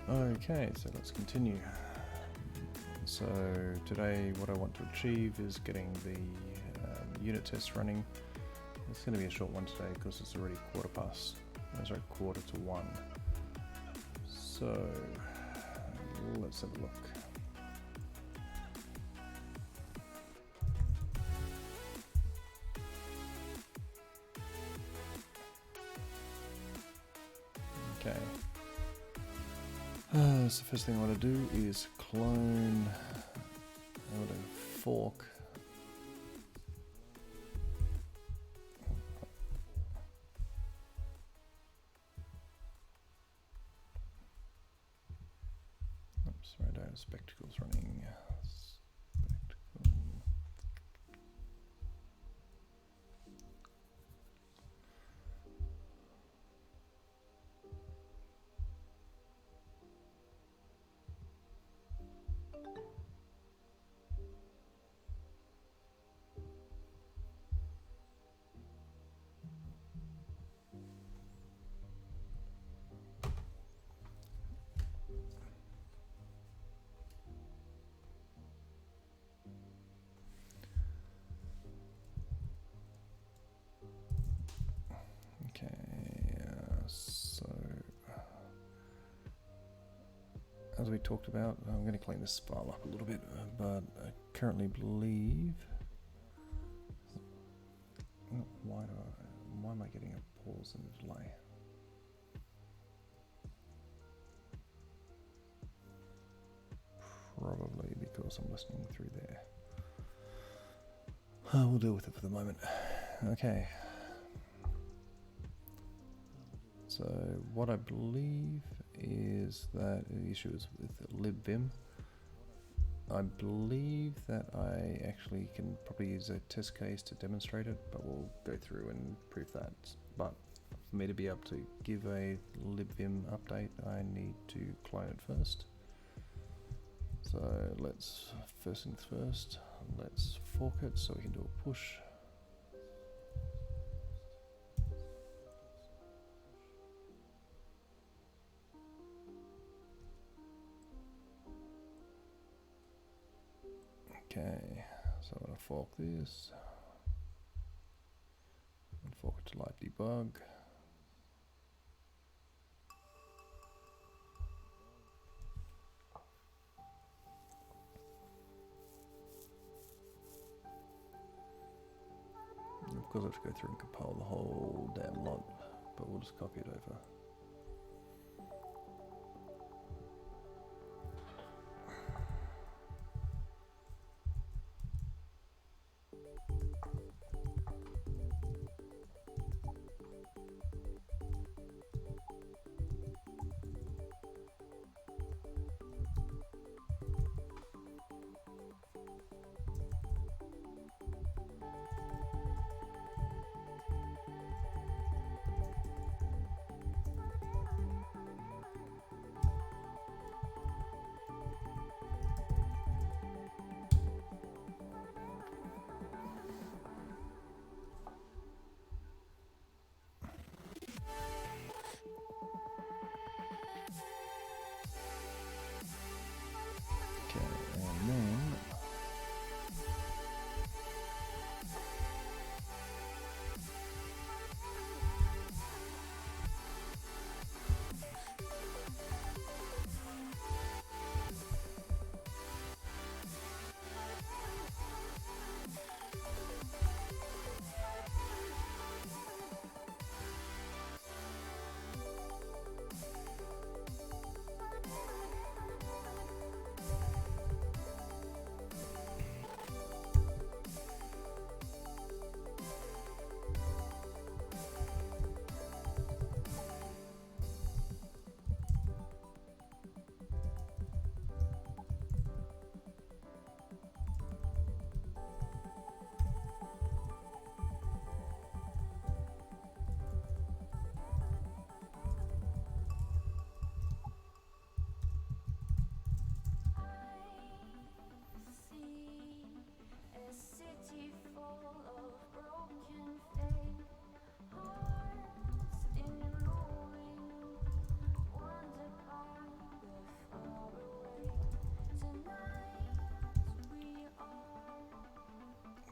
Okay, so let's continue. So today what I want to achieve is getting the unit tests running. It's going to be a short one today because it's already 1:15. So let's have a look. Okay. So the first thing I want to do is clone. I want to fork. Oops, right now spectacles running. So as we talked about, I'm going to clean this file up a little bit, but I currently believe. Why am I getting a pause and a delay? Probably because I'm listening through there. We'll deal with it for the moment. Okay. So what I believe is that the issue is with libvim. I believe that I actually can probably use a test case to demonstrate it, but we'll go through and prove that. But for me to be able to give a libvim update, I need to clone it first. So first things first, let's fork it so we can do a push. Okay, so I'm going to fork this and fork it to live debug. Of course I have to go through and compile the whole damn lot, but we'll just copy it over.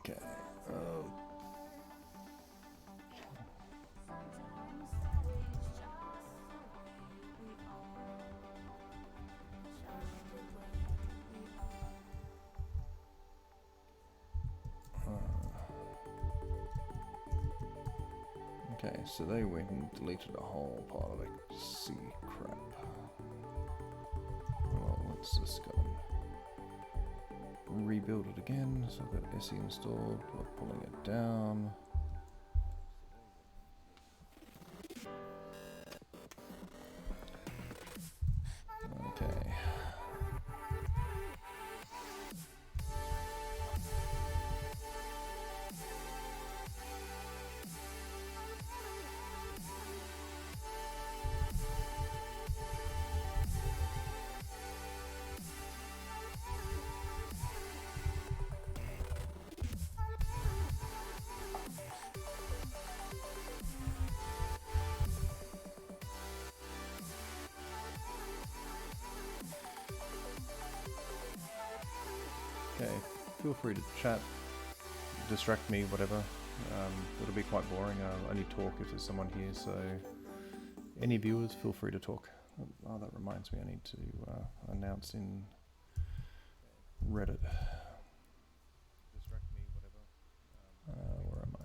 Okay. Okay, so they went and deleted a whole part of the C crap. Well, let's just go and rebuild it again. So I've got SE installed, we're pulling it down. Okay. Okay, feel free to chat, distract me, whatever. It'll be quite boring. I'll only talk if there's someone here, so any viewers, feel free to talk. Oh, that reminds me, I need to announce in Reddit. Distract me, whatever. Where am I?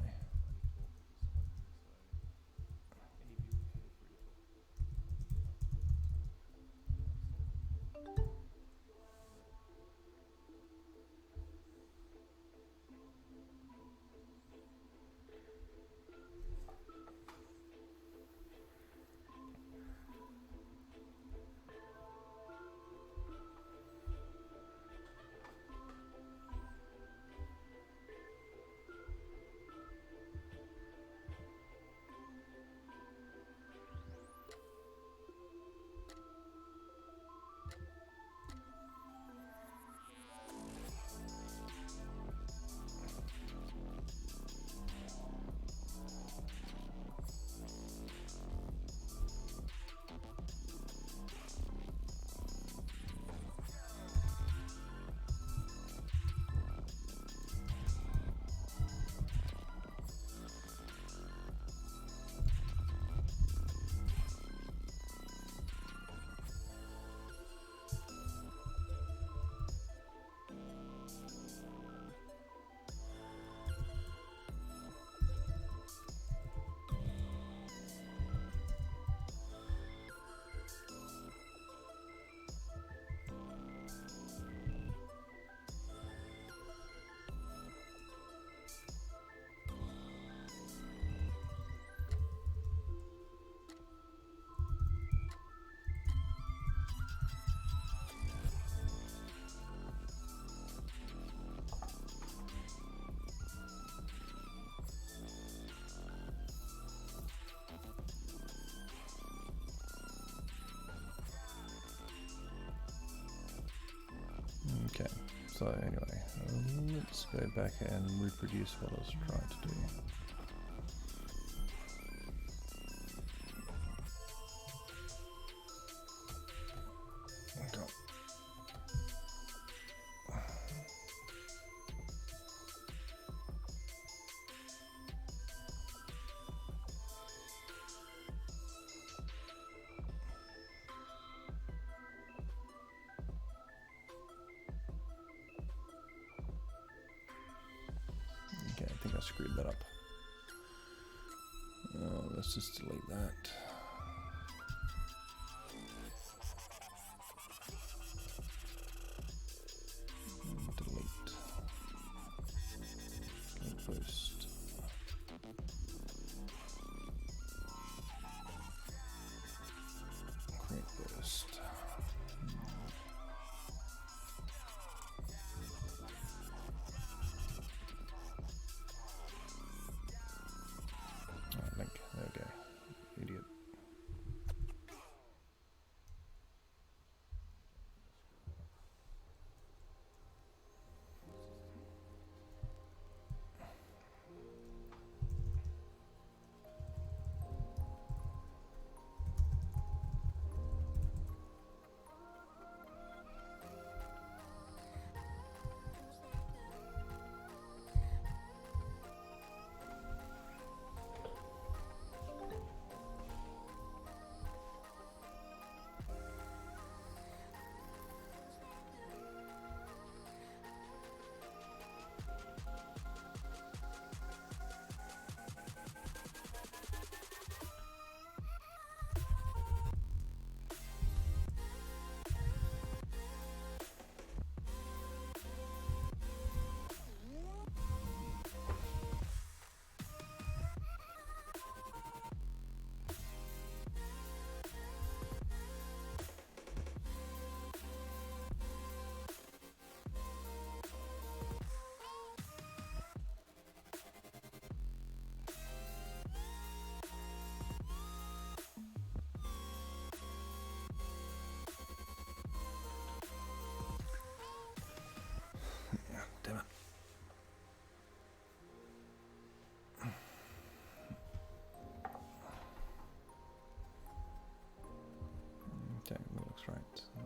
Okay, so anyway, let's go back and reproduce what I was trying to do. Okay. Okay, I think I screwed that up. Let's just delete that. Delete. Post. Create post. Link. There we go. Idiot.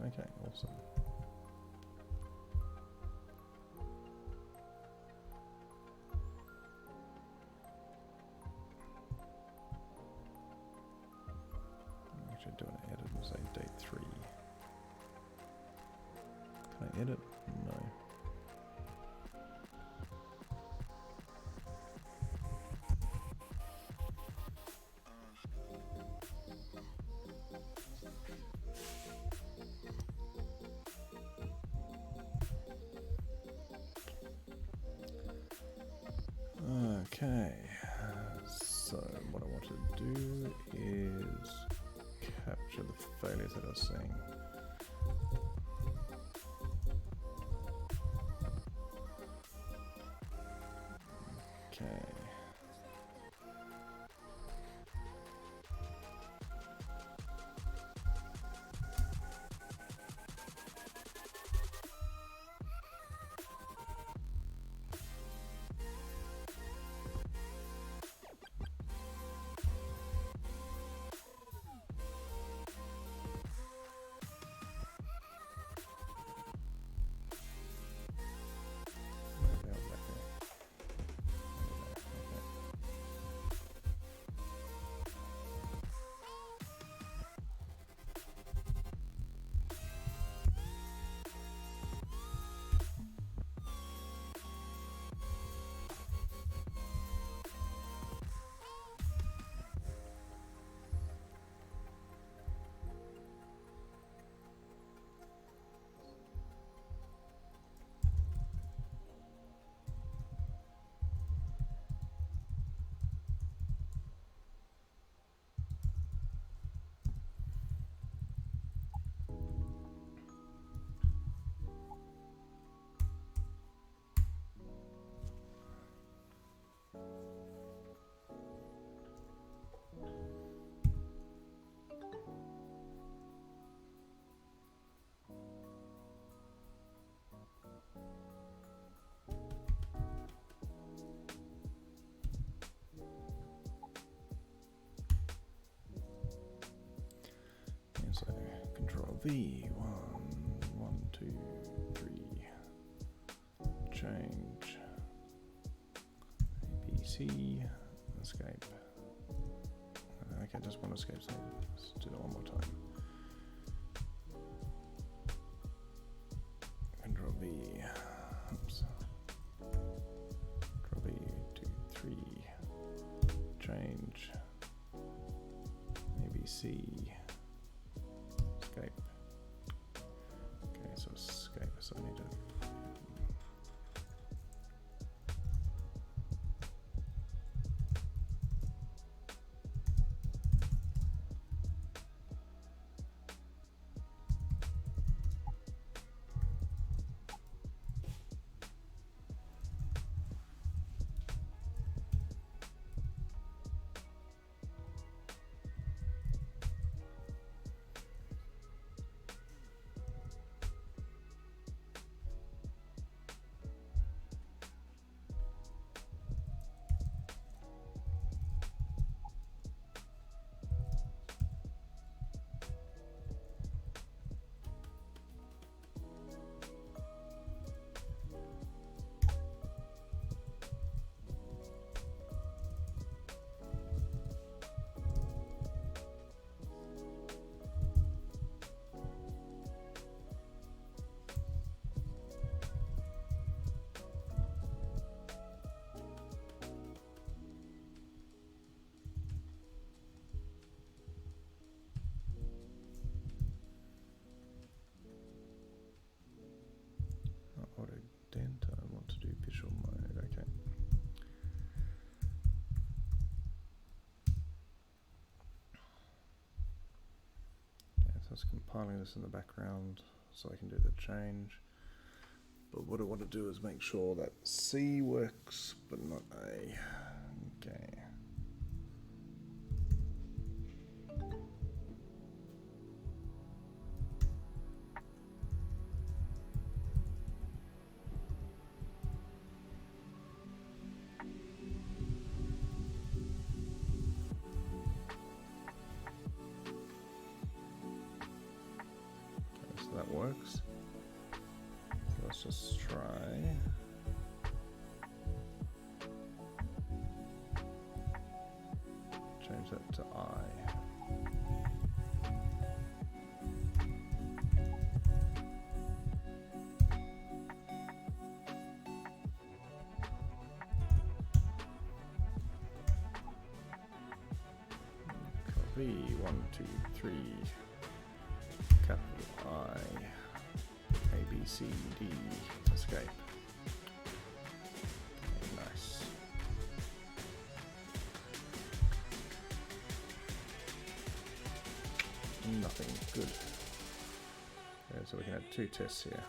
Okay, awesome. I'm actually doing an edit and say date 3. Can I edit? No. Okay, so what I want to do is capture the failures that I was seeing. Okay. So Control V, 1, 2, 3, change, ABC, escape. Okay, just one escape, so let's do that one more time. Control V, oops. Control V, 2, 3, change, ABC. Escape. Okay, so escape. So I need to. Auto dent, I want to do visual mode, okay. Okay, so it's compiling this in the background so I can do the change. But what I want to do is make sure that C works, but not A. Okay. works. So let's just try. Change that to I. Copy 1, 2, 3. Capital I. A, B, C, D. Escape. Okay, nice. Nothing. Good. Okay, so we can have 2 tests here.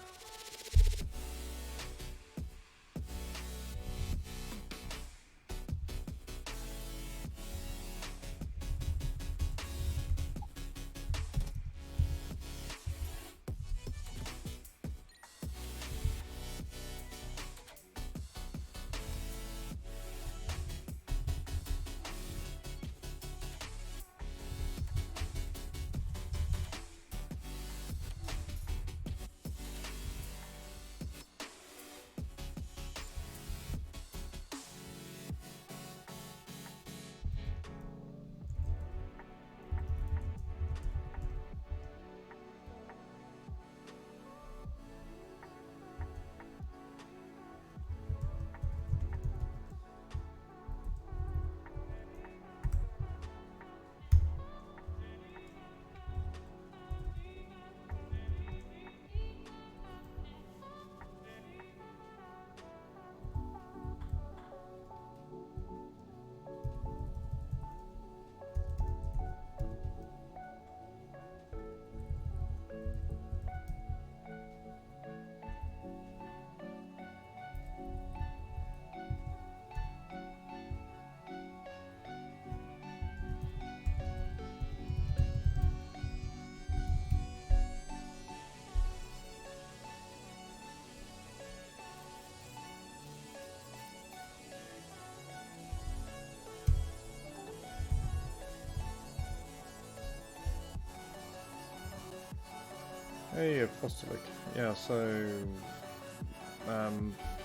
Hey, Apostolic. Yeah, so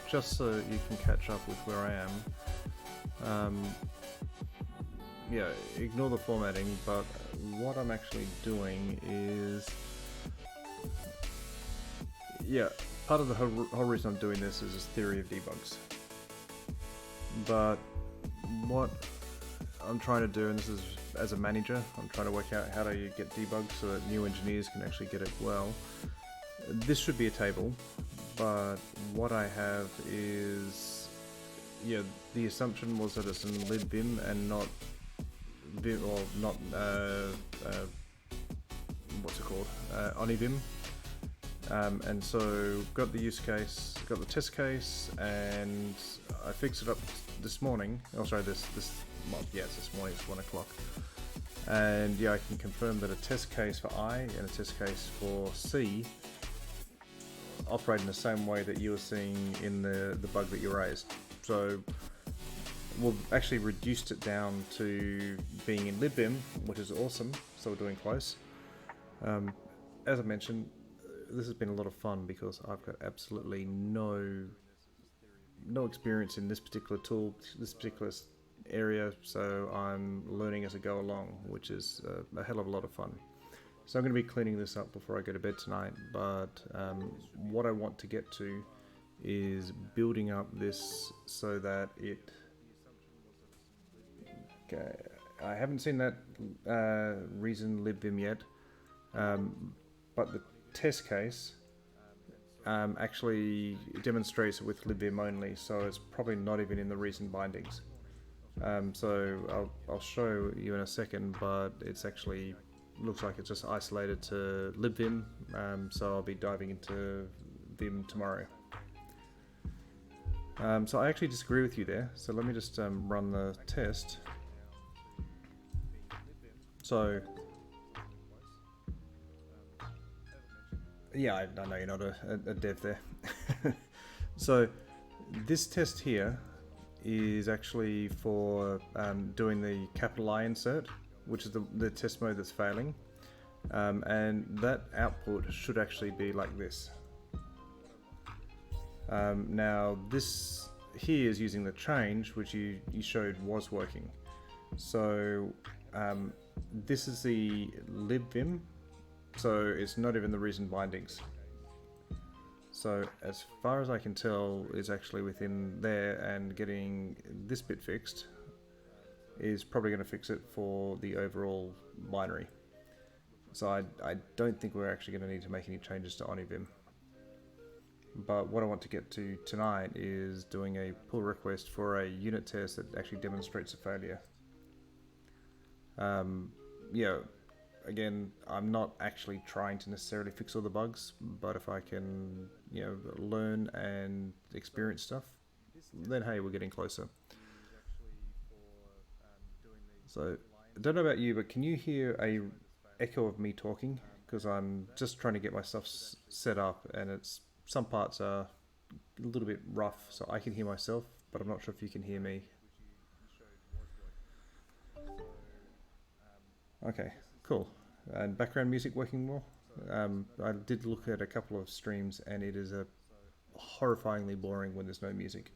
just so you can catch up with where I am, yeah, ignore the formatting, but what I'm actually doing is, yeah, part of the whole reason I'm doing this is this theory of debugs. But what I'm trying to do, and this is as a manager, I'm trying to work out how do you get debugged so that new engineers can actually get it well. This should be a table, but what I have is, yeah, the assumption was that it's in libvim and not vim, or not what's it called, onivim. And so got the use case, got the test case, and I fixed it up this morning. Oh, sorry, this morning. It's 1 o'clock, and yeah, I can confirm that a test case for I and a test case for C operate in the same way that you were seeing in the bug that you raised. So we've actually reduced it down to being in libvim, which is awesome. So we're doing close. As I mentioned, this has been a lot of fun because I've got absolutely no experience in this particular tool, this particular area, so I'm learning as I go along, which is a hell of a lot of fun. So I'm going to be cleaning this up before I go to bed tonight, but what I want to get to is building up this so that it... Okay, I haven't seen that reason libvim yet, but the test case actually demonstrates it with libvim only, so it's probably not even in the reason bindings. So I'll show you in a second, but it's actually looks like it's just isolated to libvim, so I'll be diving into vim tomorrow. So I actually disagree with you there, so let me just run the test. So yeah, I know you're not a dev there. So this test here is actually for doing the capital I insert, which is the test mode that's failing. and that output should actually be like this. Now this here is using the change which you showed was working. So this is the libvim, so it's not even the reason bindings. So as far as I can tell, it's actually within there, and getting this bit fixed is probably going to fix it for the overall binary. So I don't think we're actually going to need to make any changes to Onivim. But what I want to get to tonight is doing a pull request for a unit test that actually demonstrates a failure. Yeah, again, I'm not actually trying to necessarily fix all the bugs, but if I can, learn and experience stuff, then hey, we're getting closer. So, I don't know about you, but can you hear a echo of me talking? Because I'm just trying to get my stuff set up, and some parts are a little bit rough, so I can hear myself, but I'm not sure if you can hear me. Okay, cool. And background music working well? I did look at a couple of streams, and it is horrifyingly boring when there's no music.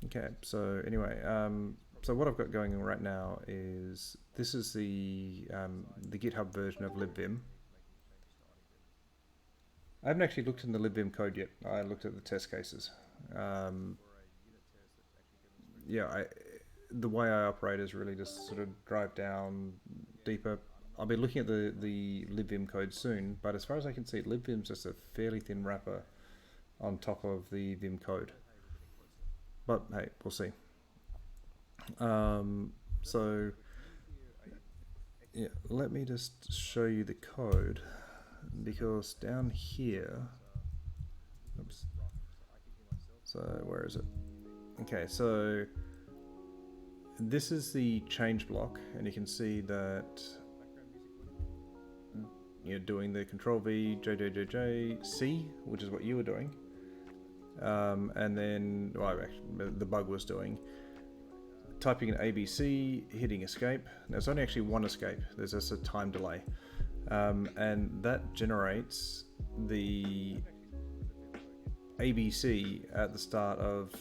Okay, so anyway, so what I've got going on right now is this is the GitHub version of libvim. I haven't actually looked in the libvim code yet. I looked at the test cases. The way I operate is really just sort of drive down deeper. I'll be looking at the libvim code soon, but as far as I can see, libvim's just a fairly thin wrapper on top of the vim code. But hey, we'll see. So yeah, let me just show you the code, because down here, oops. So where is it? Okay, so this is the change block, and you can see that you're doing the Control V, JJJJ, C, which is what you were doing. And then, well, actually, the bug was doing, typing in ABC, hitting escape. There's only actually one escape, there's just a time delay. And that generates the ABC at the start of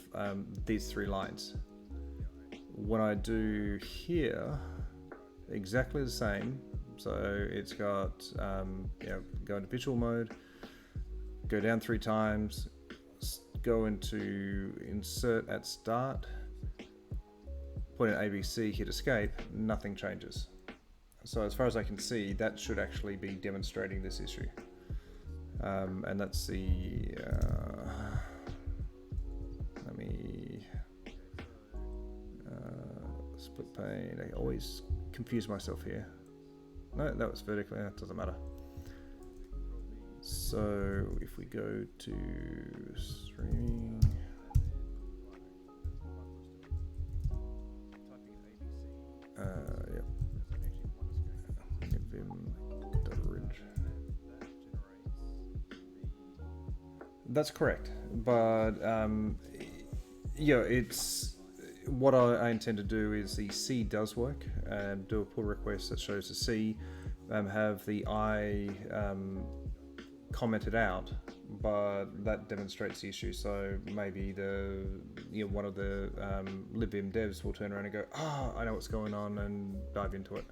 these 3 lines. When I do here, exactly the same. So it's got, go into visual mode, go down 3 times, go into insert at start, put in ABC, hit escape, nothing changes. So as far as I can see, that should actually be demonstrating this issue. And that's the, let me, split pane. I always confuse myself here. No, that was vertically, that doesn't matter. So if we go to streaming, yep, Vim.orig. That's correct, but it's what I intend to do is the C does work, and do a pull request that shows the C, have the I commented out, but that demonstrates the issue. So maybe one of the libvim devs will turn around and go, I know what's going on, and dive into it.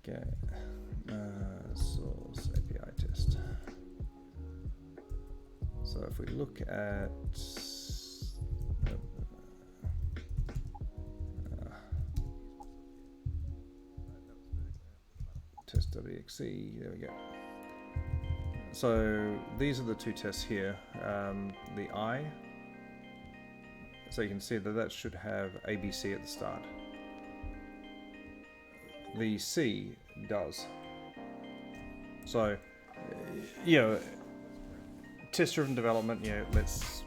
Okay, source API test. So if we look at test.exe, there we go. So these are the 2 tests here. The I, so you can see that should have ABC at the start. The C does. So, test-driven development, let's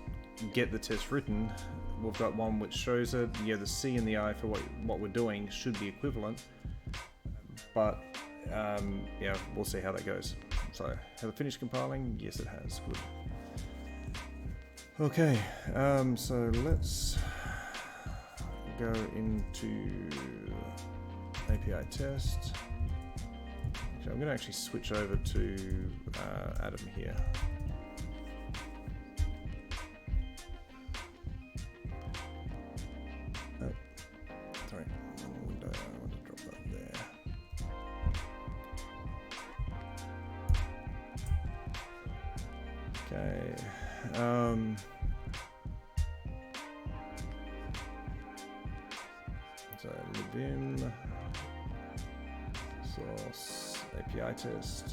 get the test written. We've got one which shows it. The C and the I for what we're doing should be equivalent. But, we'll see how that goes. So, have it finished compiling? Yes, it has. Good. Okay, so let's go into API test. Okay, I'm going to actually switch over to Adam here. Oh, sorry, window. I want to drop that there. Okay. So Onivim source API test.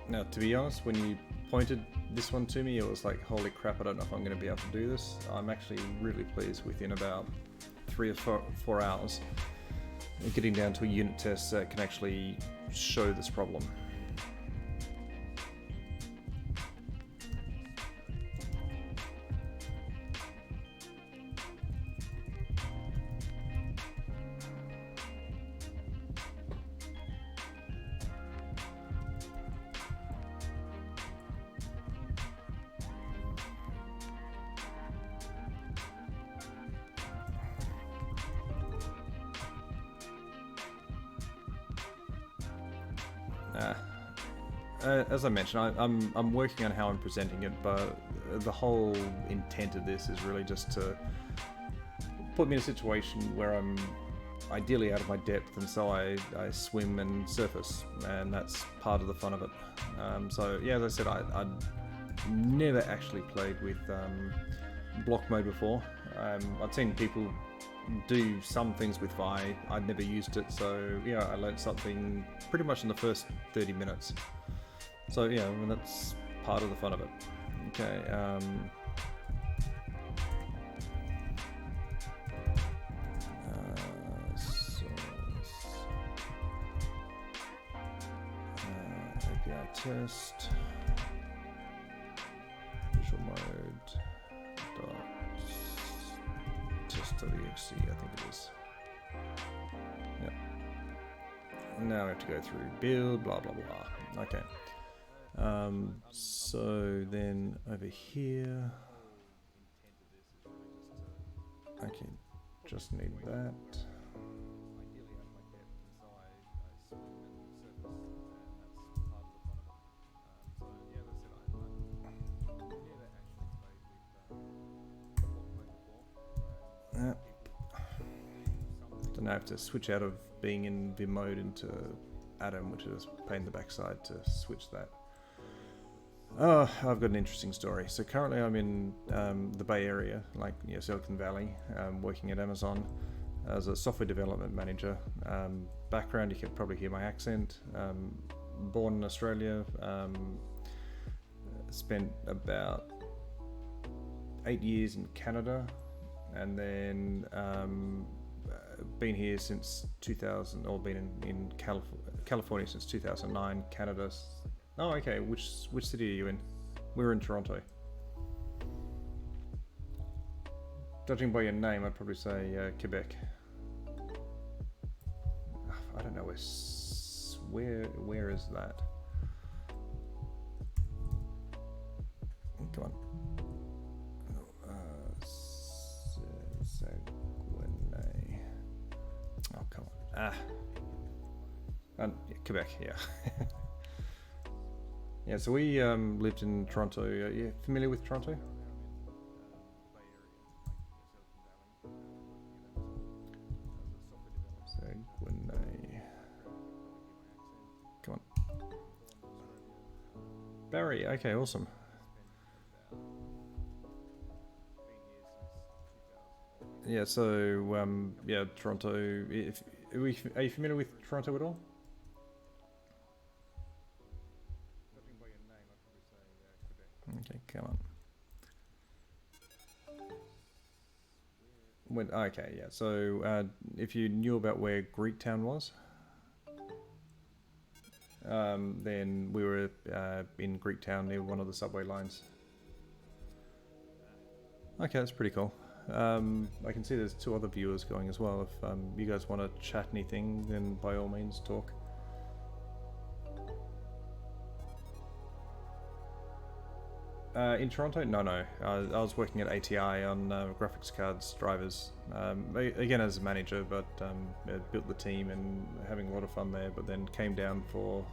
Now, to be honest, when you pointed this one to me, it was like, holy crap, I don't know if I'm going to be able to do this. I'm actually really pleased within about 3 or 4 hours getting down to a unit test that can actually show this problem. As I mentioned, I'm working on how I'm presenting it, but the whole intent of this is really just to put me in a situation where I'm ideally out of my depth, and so I swim and surface, and that's part of the fun of it. So yeah, as I said, I'd never actually played with block mode before. I'd seen people do some things with Vi. I'd never used it, so yeah, I learned something pretty much in the first 30 minutes. So yeah, I mean, that's part of the fun of it. Okay. Source. API test. Visual mode. Dot test.exe, I think it is. Yep. Now we have to go through build, blah blah blah. Okay. So then over here, okay, just need that. So now I have to switch out of being in Vim mode into Atom, which is a pain in the backside to switch that. Oh, I've got an interesting story. So currently I'm in the Bay Area, like Silicon Valley, working at Amazon as a software development manager. Background, you can probably hear my accent. Born in Australia, spent about 8 years in Canada, and then been here since 2000, or been in California since 2009, Canada. Oh, okay. Which city are you in? We're in Toronto. Judging by your name, I'd probably say Quebec. I don't know where is that? Come on. Oh, come on. Yeah, Quebec. Yeah. Yeah, so we lived in Toronto. You familiar with Toronto? Come on. Barrie, okay, awesome. Yeah, so, yeah, Toronto. Are you familiar with Toronto at all? Okay, come on. Okay, yeah. So, if you knew about where Greektown was, then we were in Greektown near one of the subway lines. Okay, that's pretty cool. I can see there's 2 other viewers going as well. If you guys want to chat anything, then by all means talk. In Toronto? No. I was working at ATI on graphics cards drivers. Again as a manager, but built the team and having a lot of fun there. But then came down for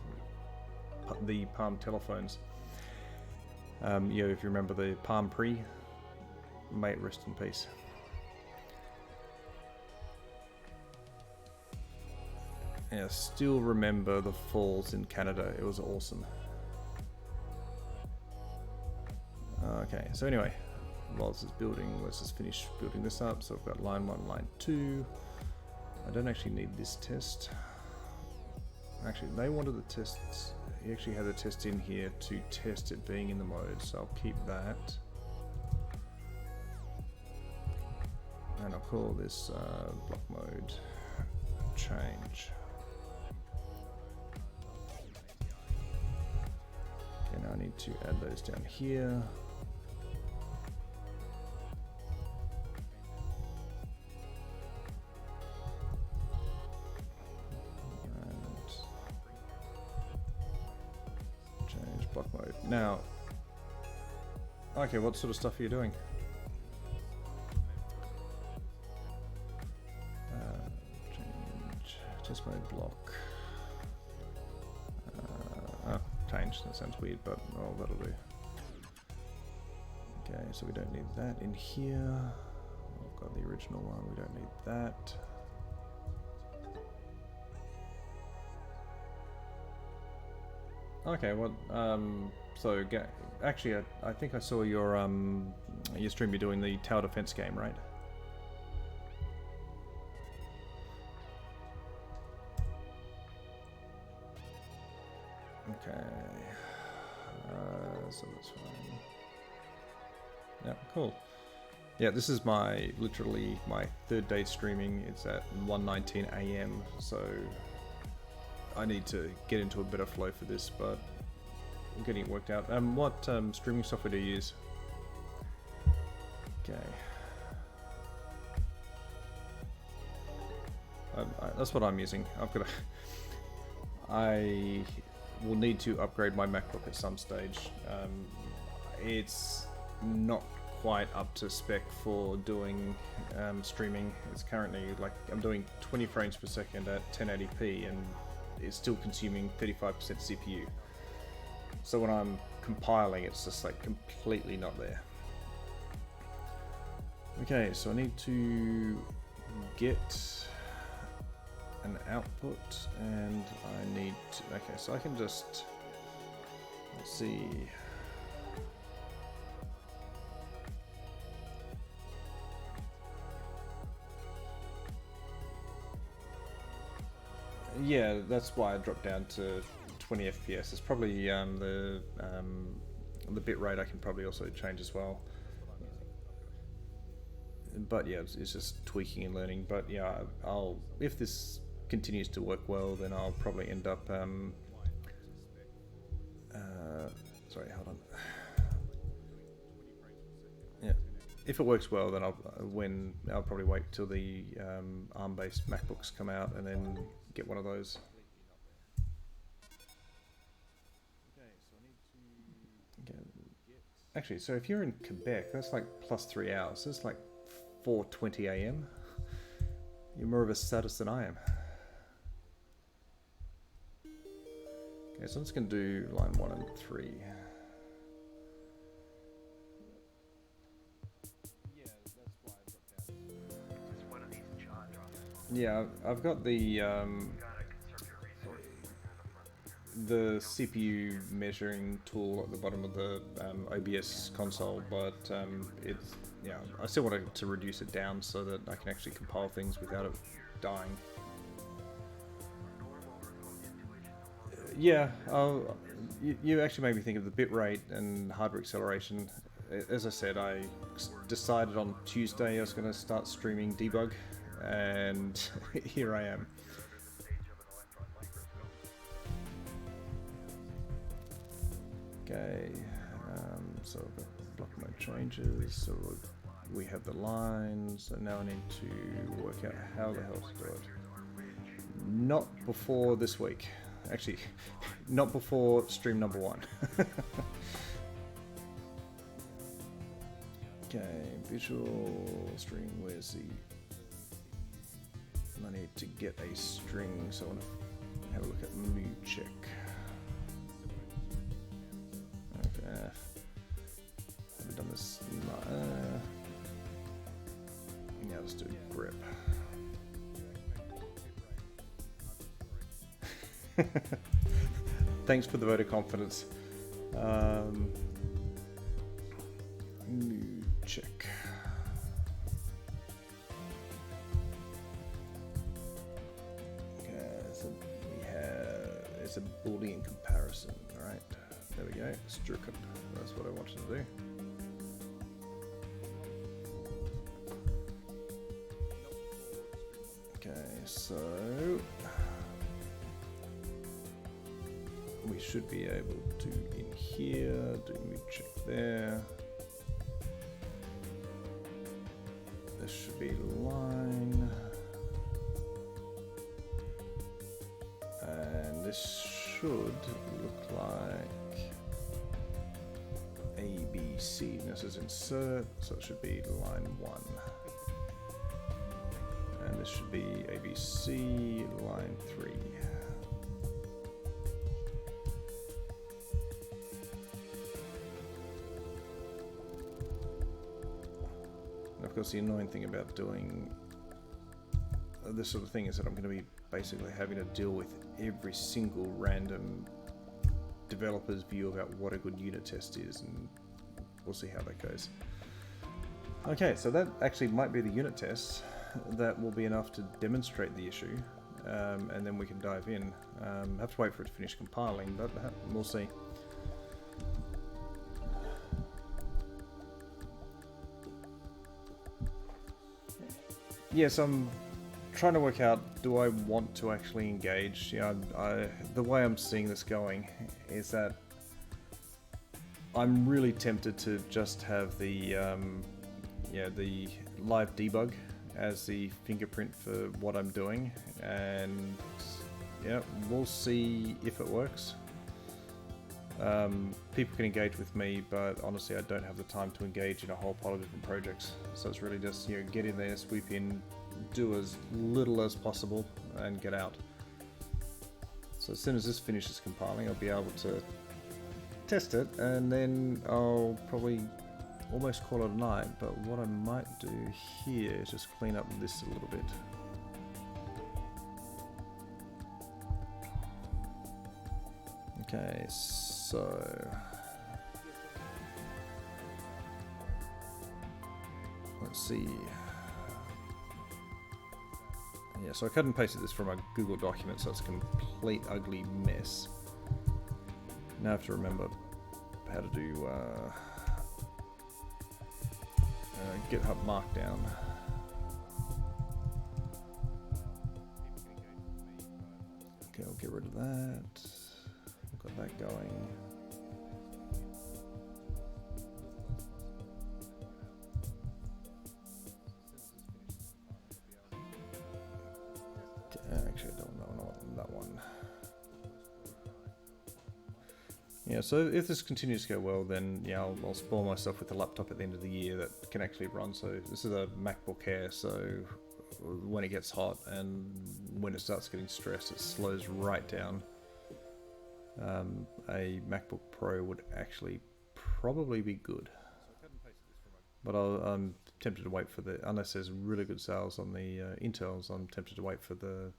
the Palm telephones. If you remember the Palm Pre, may it rest in peace. Yeah, still remember the falls in Canada. It was awesome. Okay, so anyway, while this is building, let's just finish building this up. So I've got line 1, line 2. I don't actually need this test. Actually, they wanted the tests. He actually had the test in here to test it being in the mode, so I'll keep that. And I'll call this block mode change. Okay, now I need to add those down here. Block mode. Now, okay, what sort of stuff are you doing? Change test mode block. Change. That sounds weird, but oh, that'll do. Okay, so we don't need that in here. I've got the original one. We don't need that. Okay, well, so actually, I think I saw your stream. You're doing the tower defense game, right? Okay, so that's fine. Yeah, cool. Yeah, this is literally my third day streaming. It's at 1:19 AM, so I need to get into a better flow for this, but I'm getting it worked out. What streaming software do you use? Okay. That's what I'm using. I will need to upgrade my MacBook at some stage. It's not quite up to spec for doing streaming. It's currently I'm doing 20 frames per second at 1080p and it's still consuming 35% CPU. So when I'm compiling, it's just completely not there. Okay, so I need to get an output and I need to, okay, so I can just, let's see. Yeah, that's why I dropped down to 20 FPS. It's probably the bit rate I can probably also change as well. But yeah, it's just tweaking and learning. But yeah, if this continues to work well, then I'll probably end up. Sorry, hold on. Yeah, if it works well, then I'll probably wait till the ARM-based MacBooks come out and then get one of those. Okay. Actually, so if you're in Quebec, that's plus 3 hours. That's 4:20 AM. You're more of a status than I am. Okay, so I'm just going to do line 1 and 3. Yeah, I've got the CPU measuring tool at the bottom of the OBS console, but I still want to reduce it down so that I can actually compile things without it dying. Yeah, you actually made me think of the bitrate and hardware acceleration. As I said, I decided on Tuesday I was going to start streaming debug, and here I am. Okay, so the block mode changes, so we have the lines, and now I need to work out how the hell to do it. Not before this week. Actually, not before stream number 1. Okay, visual string, where's the... I need to get a string, so I want to have a look at mood check. Okay, haven't done this. Now let's do grep. Thanks for the vote of confidence. Mood check. It's a Boolean comparison, alright? There we go, stricken. That's what I wanted to do. Okay, so we should be able to, in here, do mood check there. This should be line. And this should look like ABC. This is insert, so it should be line 1. And this should be ABC, line 3. And of course, the annoying thing about doing this sort of thing is that I'm going to be basically having to deal with every single random developer's view about what a good unit test is, and we'll see how that goes. Okay, so that actually might be the unit test. That will be enough to demonstrate the issue, and then we can dive in. Have to wait for it to finish compiling, but we'll see. Yes, I'm trying to work out, do I want to actually engage? You know, the way I'm seeing this going is that I'm really tempted to just have the the live debug as the fingerprint for what I'm doing, and yeah, we'll see if it works. People can engage with me, but honestly I don't have the time to engage in a whole pile of different projects, so it's really just, you know, get in there, sweep in, do as little as possible and get out. So as soon as this finishes compiling, I'll be able to test it, and then I'll probably almost call it a night. But what I might do here is just clean up this a little bit. Okay, so let's see. Yeah, so I cut and pasted this from a Google document, so it's a complete ugly mess. Now I have to remember how to do GitHub Markdown. Okay, I'll get rid of that. Got that going. Actually, I don't know that one. Yeah, so if this continues to go well, then yeah, I'll spoil myself with a laptop at the end of the year that can actually run. So this is a MacBook Air, so when it gets hot and when it starts getting stressed, it slows right down. A MacBook Pro would actually probably be good, but I'm tempted to wait for the, unless there's really good sales on the Intels, I'm tempted to wait for the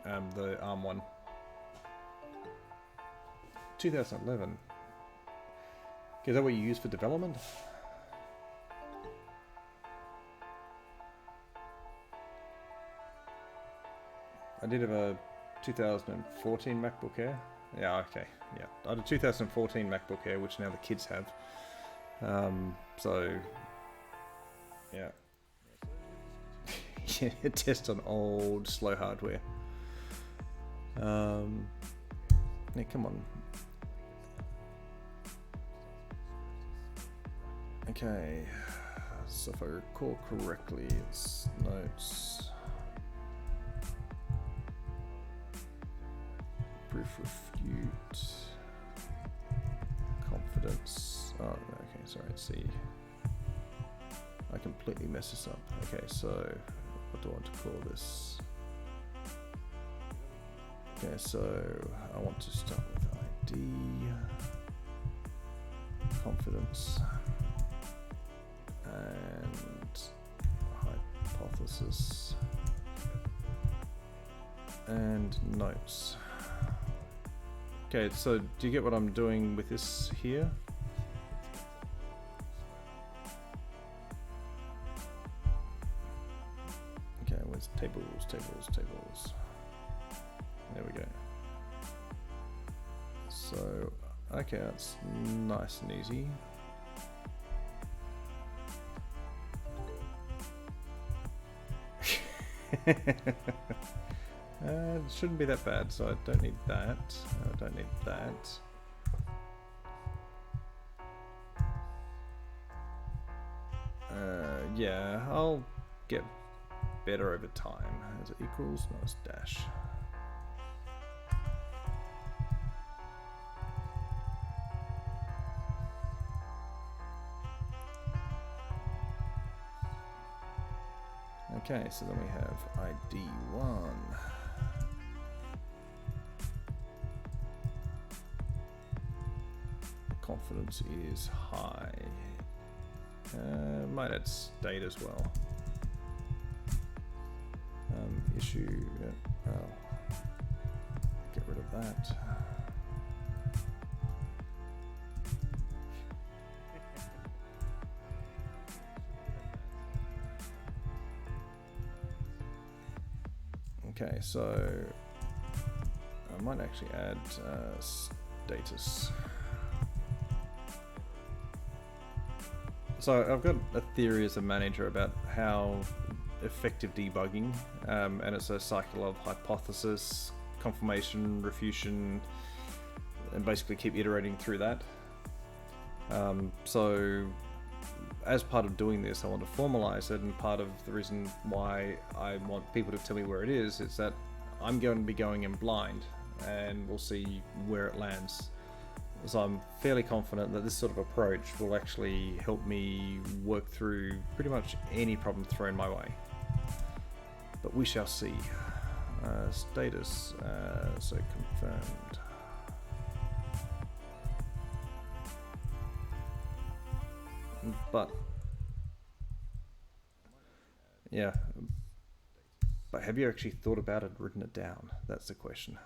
ARM one. 2011. Okay, is that what you use for development? I did have a 2014 MacBook Air. Yeah, okay. Yeah, I had a 2014 MacBook Air, which now the kids have. So, yeah. Yeah, test on old, slow hardware. Yeah, come on. Okay, so if I recall correctly, it's notes, proof refute, confidence. confidence. Oh, okay, sorry, C. I completely messed this up. Okay, so what do I want to call this? Okay, so I want to start with ID, confidence, and hypothesis, and notes. Okay, so do you get what I'm doing with this here? Okay, where's tables, tables, tables? There we go. So, okay, that's nice and easy. It shouldn't be that bad, so I don't need that. I don't need that. Yeah, I'll get better over time. Is it equals? No, it's dash. Okay, so then we have ID1. Confidence is high. Might add state as well. Issue. Oh, get rid of that. Okay, so I might actually add status. So I've got a theory as a manager about how effective debugging, and it's a cycle of hypothesis, confirmation, refutation, and basically keep iterating through that. So as part of doing this, I want to formalize it, and part of the reason why I want people to tell me where it is that I'm going to be going in blind, and we'll see where it lands. So I'm fairly confident that this sort of approach will actually help me work through pretty much any problem thrown my way. But we shall see. Status, so confirmed. But yeah, but have you actually thought about it, written it down? That's the question.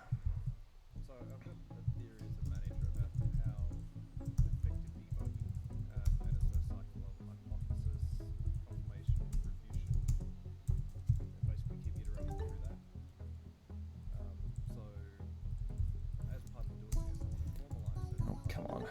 So I've got a theory as a manager about how effective debugging, and it's a cycle of hypothesis, confirmation, refutation, and basically keep iterating through that. So as part of doing this, I want to formalize it. Oh, come on.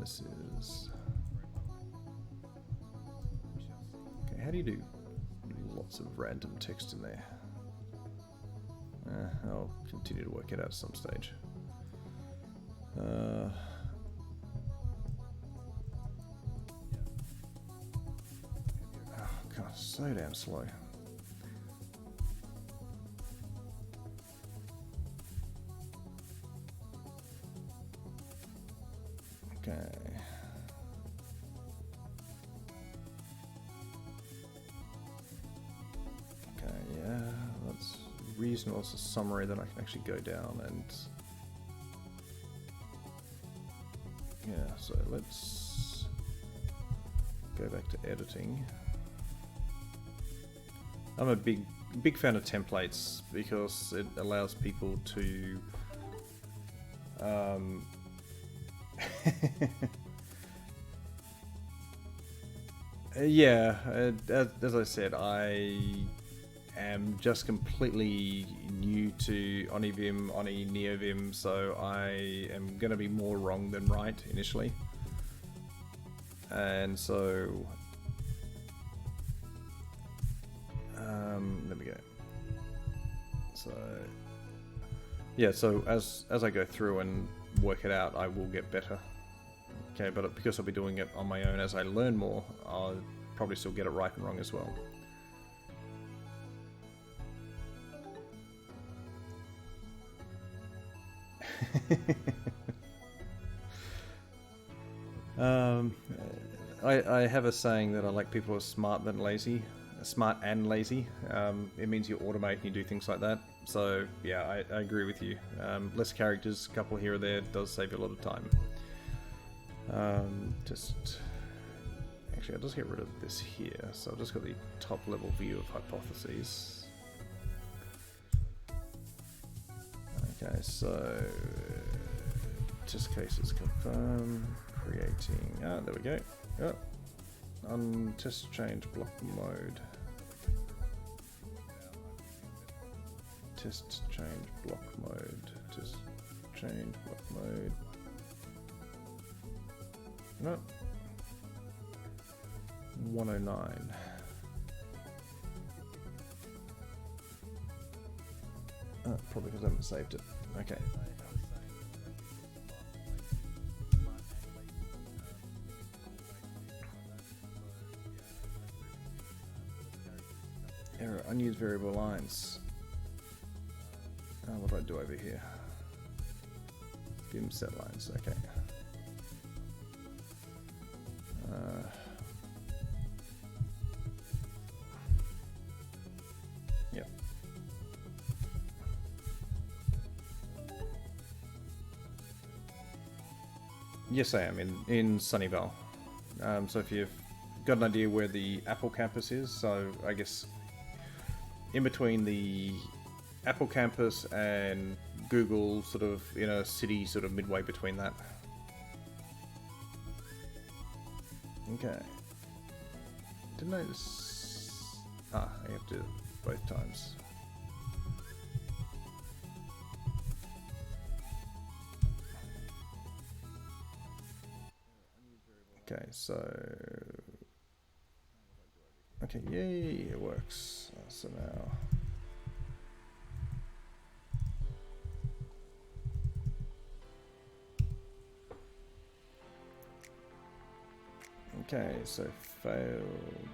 This is okay. How do you do lots of random text in there? I'll continue to work it out at some stage. Oh God, so damn slow. Okay. Okay, yeah, that's reasonable. It's a summary that I can actually go down and yeah, so let's go back to editing. I'm a big fan of templates because it allows people to yeah, as I said, I am just completely new to Onivim, Neovim, so I am going to be more wrong than right initially. And so, there we go. So, yeah, so as I go through and work it out, I will get better. Okay, but because I'll be doing it on my own as I learn more, I'll probably still get it right and wrong as well. I have a saying that I like people who are smart than lazy. Smart and lazy. It means you automate and you do things like that. So yeah, I agree with you. Less characters, a couple here or there, does save you a lot of time. Actually, I'll just get rid of this here. So I've just got the top level view of hypotheses. Okay, so test cases confirm, creating. Ah, there we go. Oh, on test change block mode. Test change block mode. Test change block mode. No. 109. Probably because I haven't saved it. Okay. Error, unused variable lines. What do I do over here? Vim set lines, okay. Yep. Yes, I am in Sunnyvale. So if you've got an idea where the Apple campus is, so I guess in between the Apple campus and Google, sort of in a city, sort of midway between that. Okay. Didn't I just... Ah, I have to do it both times. Okay, so... Okay, yay, it works. So now... Okay, so failed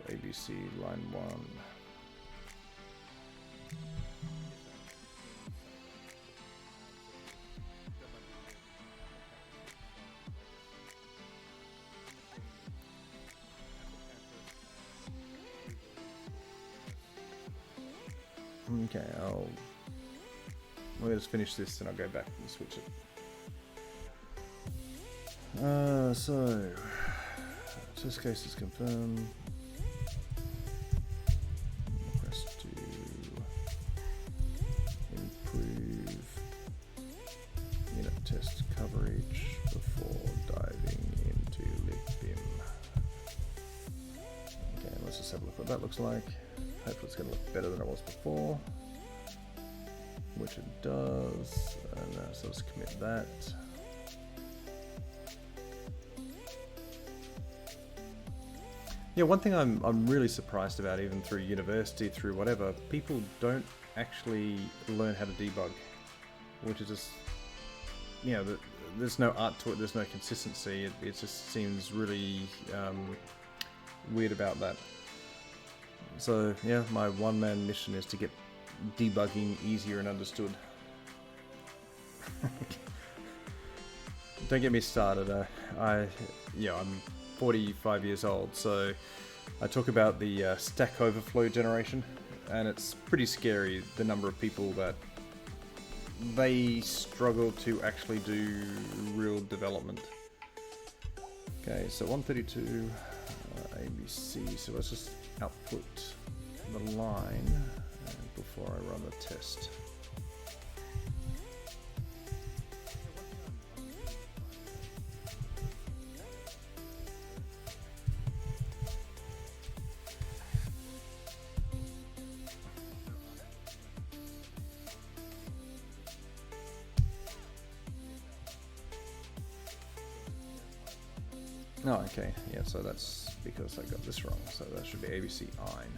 ABC line 1. Okay, we'll just finish this and I'll go back and switch it. So test case is confirmed. Request to improve unit test coverage before diving into libvim. Okay, let's just have a look what that looks like. Hopefully it's going to look better than it was before, which it does. And so let's commit that. Yeah, one thing I'm really surprised about, even through university, through whatever, people don't actually learn how to debug, which is just, you know, there's no art to it, there's no consistency. It just seems really weird about that. So yeah, my one-man mission is to get debugging easier and understood. Don't get me started. I'm 45 years old, so I talk about the Stack Overflow generation, and it's pretty scary the number of people that they struggle to actually do real development. Okay, so 132 ABC, so let's just output the line before I run the test. Oh, okay, yeah, so that's because I got this wrong, so that should be ABC ein.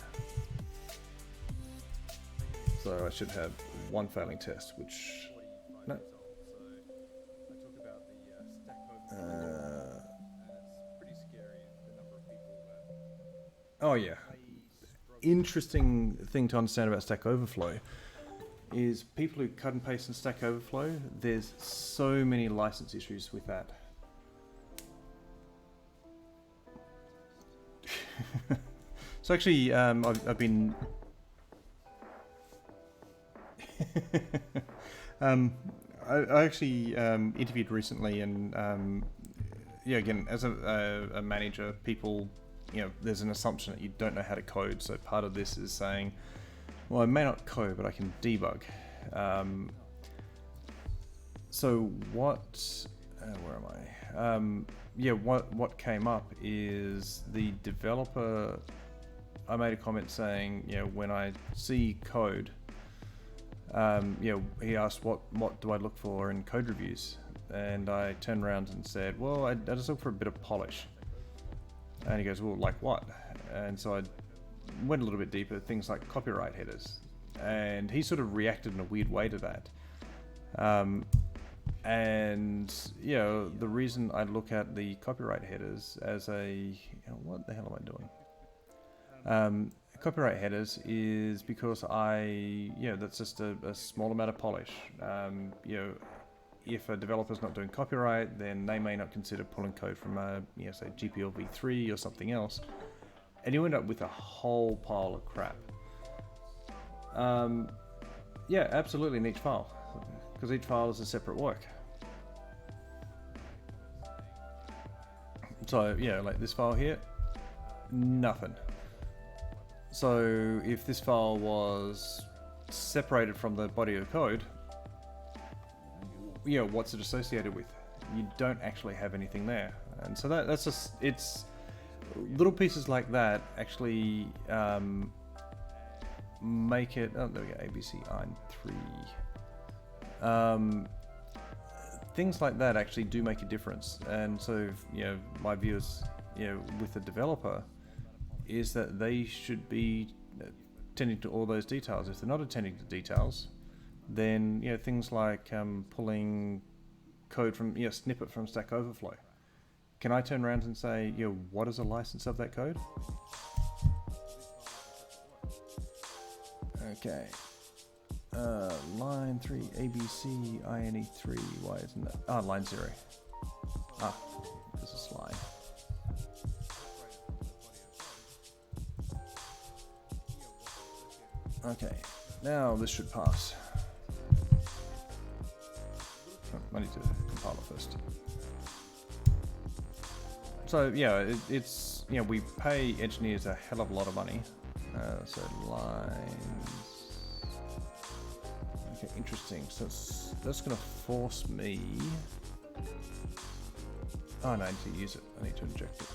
So I should have one failing test, which... No. Oh yeah. Interesting thing to understand about Stack Overflow is people who cut and paste in Stack Overflow, there's so many license issues with that. So actually, I've been... I actually interviewed recently, and yeah, again, as a manager, people, there's an assumption that you don't know how to code. So part of this is saying, well, I may not code, but I can debug. So what? Where am I? Yeah, what came up is the developer. I made a comment saying, when I see code, he asked what do I look for in code reviews, and I turned around and said, well, I just look for a bit of polish. And he goes, well, like what? And so I went a little bit deeper, things like copyright headers, and he sort of reacted in a weird way to that. And the reason I look at the copyright headers as a what the hell am I doing? Copyright headers is because that's just a small amount of polish. If a developer's not doing copyright, then they may not consider pulling code from say GPL v3 or something else, and you end up with a whole pile of crap. Yeah, absolutely, in each file, because each file is a separate work. So like this file here, nothing. So if this file was separated from the body of the code, what's it associated with? You don't actually have anything there. And so that's just, it's little pieces like that actually make it, oh there we go, ABC IN3. Things like that actually do make a difference. And so my view is, with the developer, is that they should be attending to all those details. If they're not attending to details, then things like pulling code from snippet from Stack Overflow. Can I turn around and say, what is a license of that code? Okay. Line 3 ABC INE3. Why isn't that? Line 0. There's a slide. Okay, now this should pass. I need to compile it first. So it's we pay engineers a hell of a lot of money. So lines. Okay, interesting. So that's going to force me. Oh no, I need to use it. I need to inject it.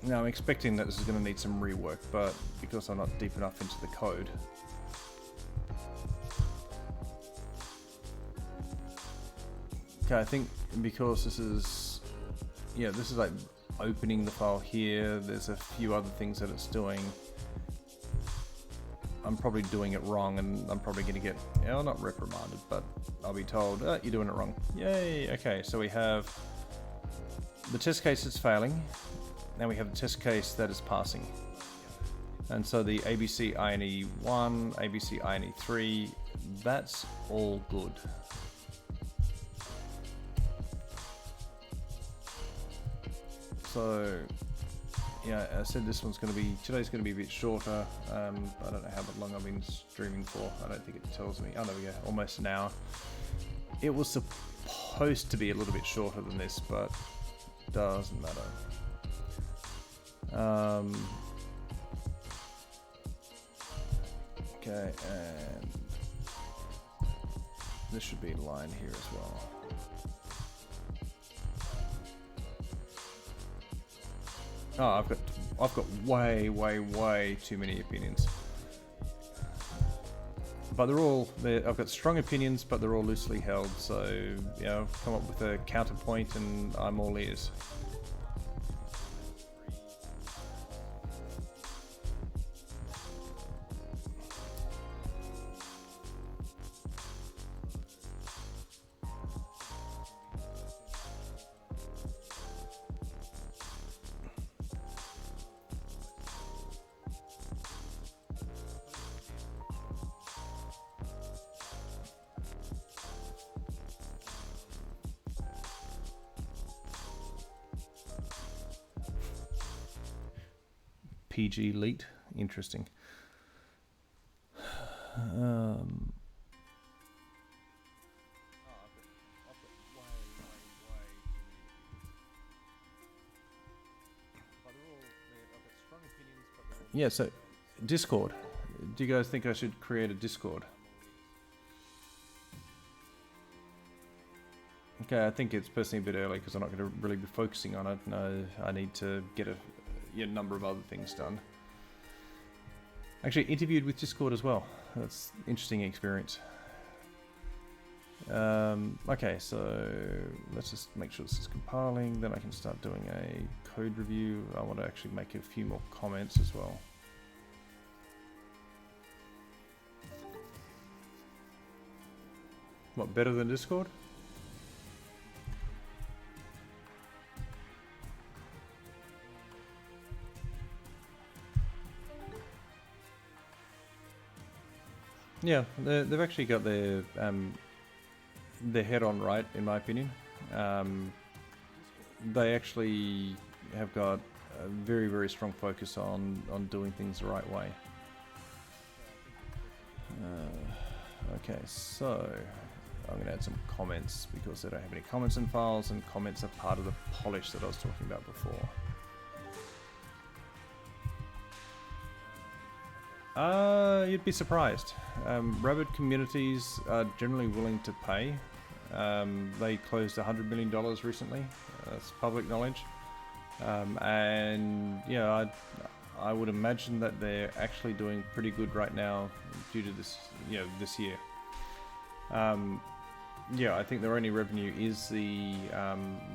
Now I'm expecting that this is going to need some rework, but because I'm not deep enough into the code. Okay, I think because this is like opening the file here, there's a few other things that it's doing. I'm probably doing it wrong, and I'm probably going to get, not reprimanded, but I'll be told, you're doing it wrong. Yay! Okay, so we have the test case that's failing. Now we have the test case that is passing. And so the ABC INE1, ABC INE3, that's all good. So, I said this one's going to be, today's going to be a bit shorter. I don't know how long I've been streaming for. I don't think it tells me. Oh, there we go, almost an hour. It was supposed to be a little bit shorter than this, but doesn't matter. Okay, and this should be a line here as well. Oh, I've got way too many opinions. But I've got strong opinions, but they're all loosely held. So come up with a counterpoint, and I'm all ears. PG Elite. Interesting. Yeah, so Discord. Do you guys think I should create a Discord? Okay, I think it's personally a bit early because I'm not going to really be focusing on it. No, I need to get a number of other things done. Actually, interviewed with Discord as well. That's an interesting experience. Okay, so let's just make sure this is compiling. Then I can start doing a code review. I want to actually make a few more comments as well. What, better than Discord? Yeah, they've actually got their head on right, in my opinion. They actually have got a very, very strong focus on doing things the right way. Okay, so I'm going to add some comments because they don't have any comments in files, and comments are part of the polish that I was talking about before. You'd be surprised. Rabbit communities are generally willing to pay. They closed $100 million recently. That's public knowledge. And yeah, I would imagine that they're actually doing pretty good right now due to this, this year. Yeah, I think their only revenue is the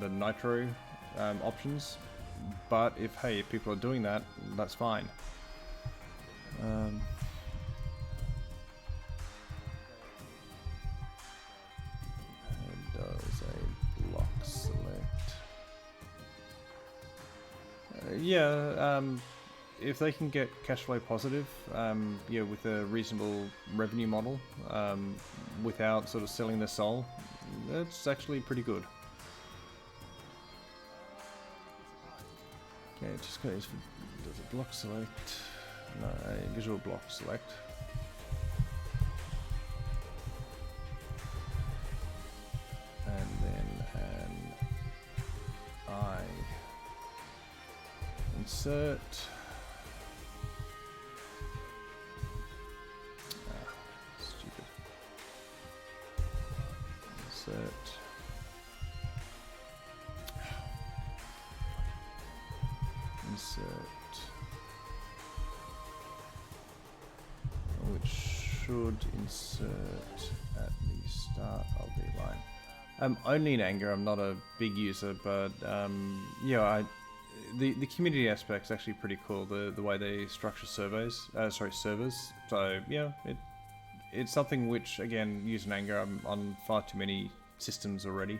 Nitro options. But if people are doing that, that's fine. It does a block select. If they can get cash flow positive, with a reasonable revenue model, without sort of selling their soul, that's actually pretty good. Okay, it just goes for, does a block select. No, a visual block select. And then an I insert. Stupid. Insert. Insert. Which should insert at the start of the line. Only in Anger. I'm not a big user, but the community aspect is actually pretty cool. The way they structure servers. So yeah, it's something which, again, using Anger, I'm on far too many systems already.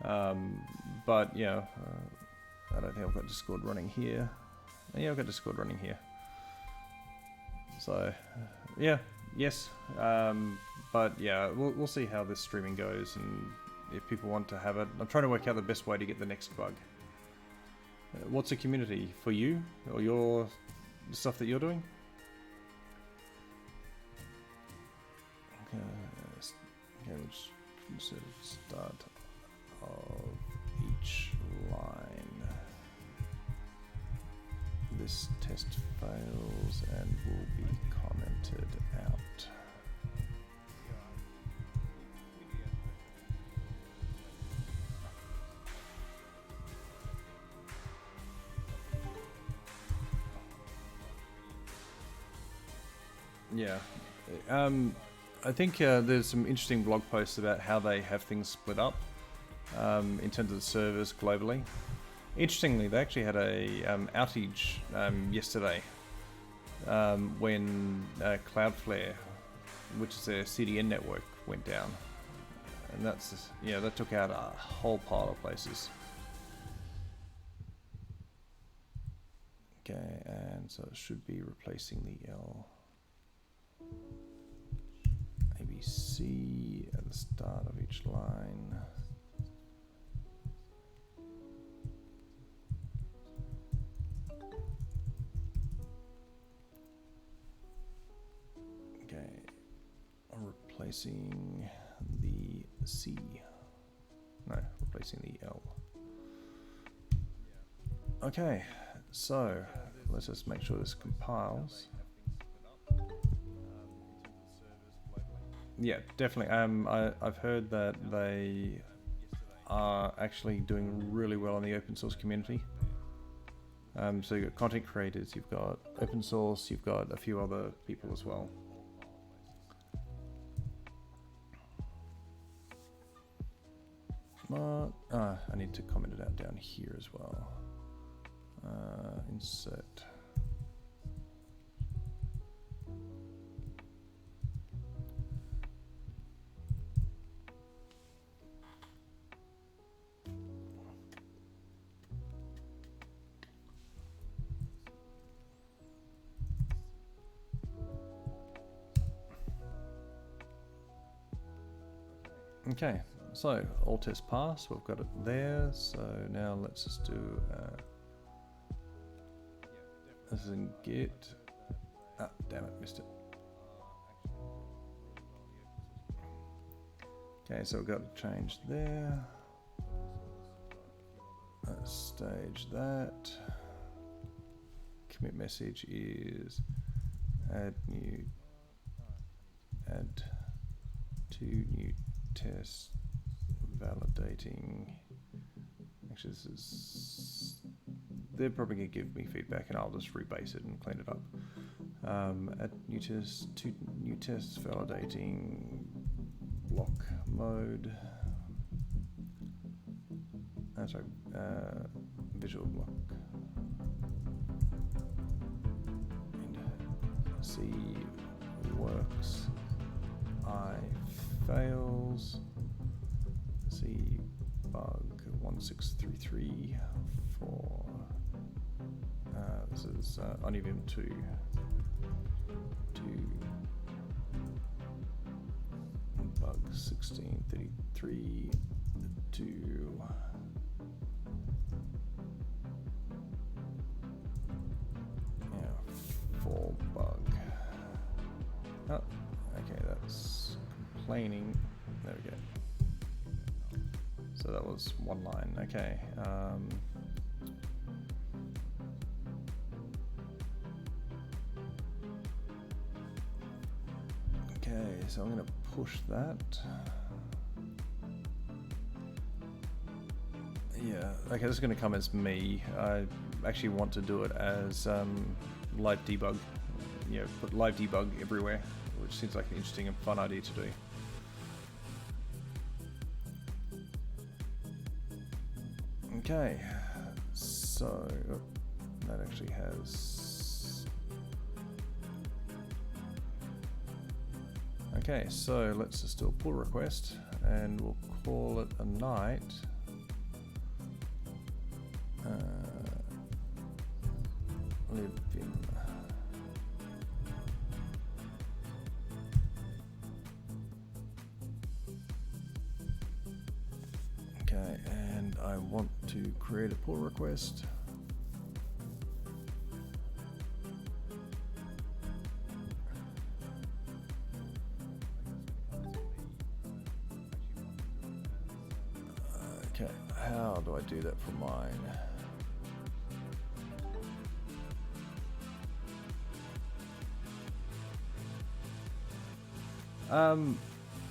But yeah, I don't think I've got Discord running here. Yeah, I've got Discord running here. So, yes, but yeah, we'll see how this streaming goes, and if people want to have it. I'm trying to work out the best way to get the next bug. What's a community for you, or the stuff that you're doing? Okay, let's consider start of each line. This test fails and will be commented out. Yeah. I think there's some interesting blog posts about how they have things split up in terms of the servers globally. Interestingly, they actually had a outage yesterday when Cloudflare, which is their CDN network, went down, and that took out a whole pile of places. Okay, and so it should be replacing the L ABC at the start of each line. replacing the C. No, replacing the L. Okay, so let's just make sure this compiles. Yeah, definitely. I've heard that they are actually doing really well in the open source community. So you've got content creators, you've got open source, you've got a few other people as well. I need to comment it out down here as well. Insert. Okay, so all tests pass, we've got it there, so now let's just do this is in Git. Ah, damn it, missed it. Okay, so we've got to change there. Let's stage that. Commit message is add two new tests validating. Actually, this is, they're probably going to give me feedback and I'll just rebase it and clean it up. Add new tests, two new tests validating block mode. Sorry, visual block. And C works. I fails. C bug 1633 for this is Onivim 2 bug 1633 to for bug. Oh, okay, that's complaining. There we go. So that was one line. Okay. Okay, so I'm going to push that. Yeah. Okay, this is going to come as me. I actually want to do it as live debug. You know, put live debug everywhere, which seems like an interesting and fun idea to do. Okay, so that actually has. Okay, so let's just do a pull request and we'll call it a night. Livim. Okay, and I want to create a pull request. Okay, how do I do that for mine?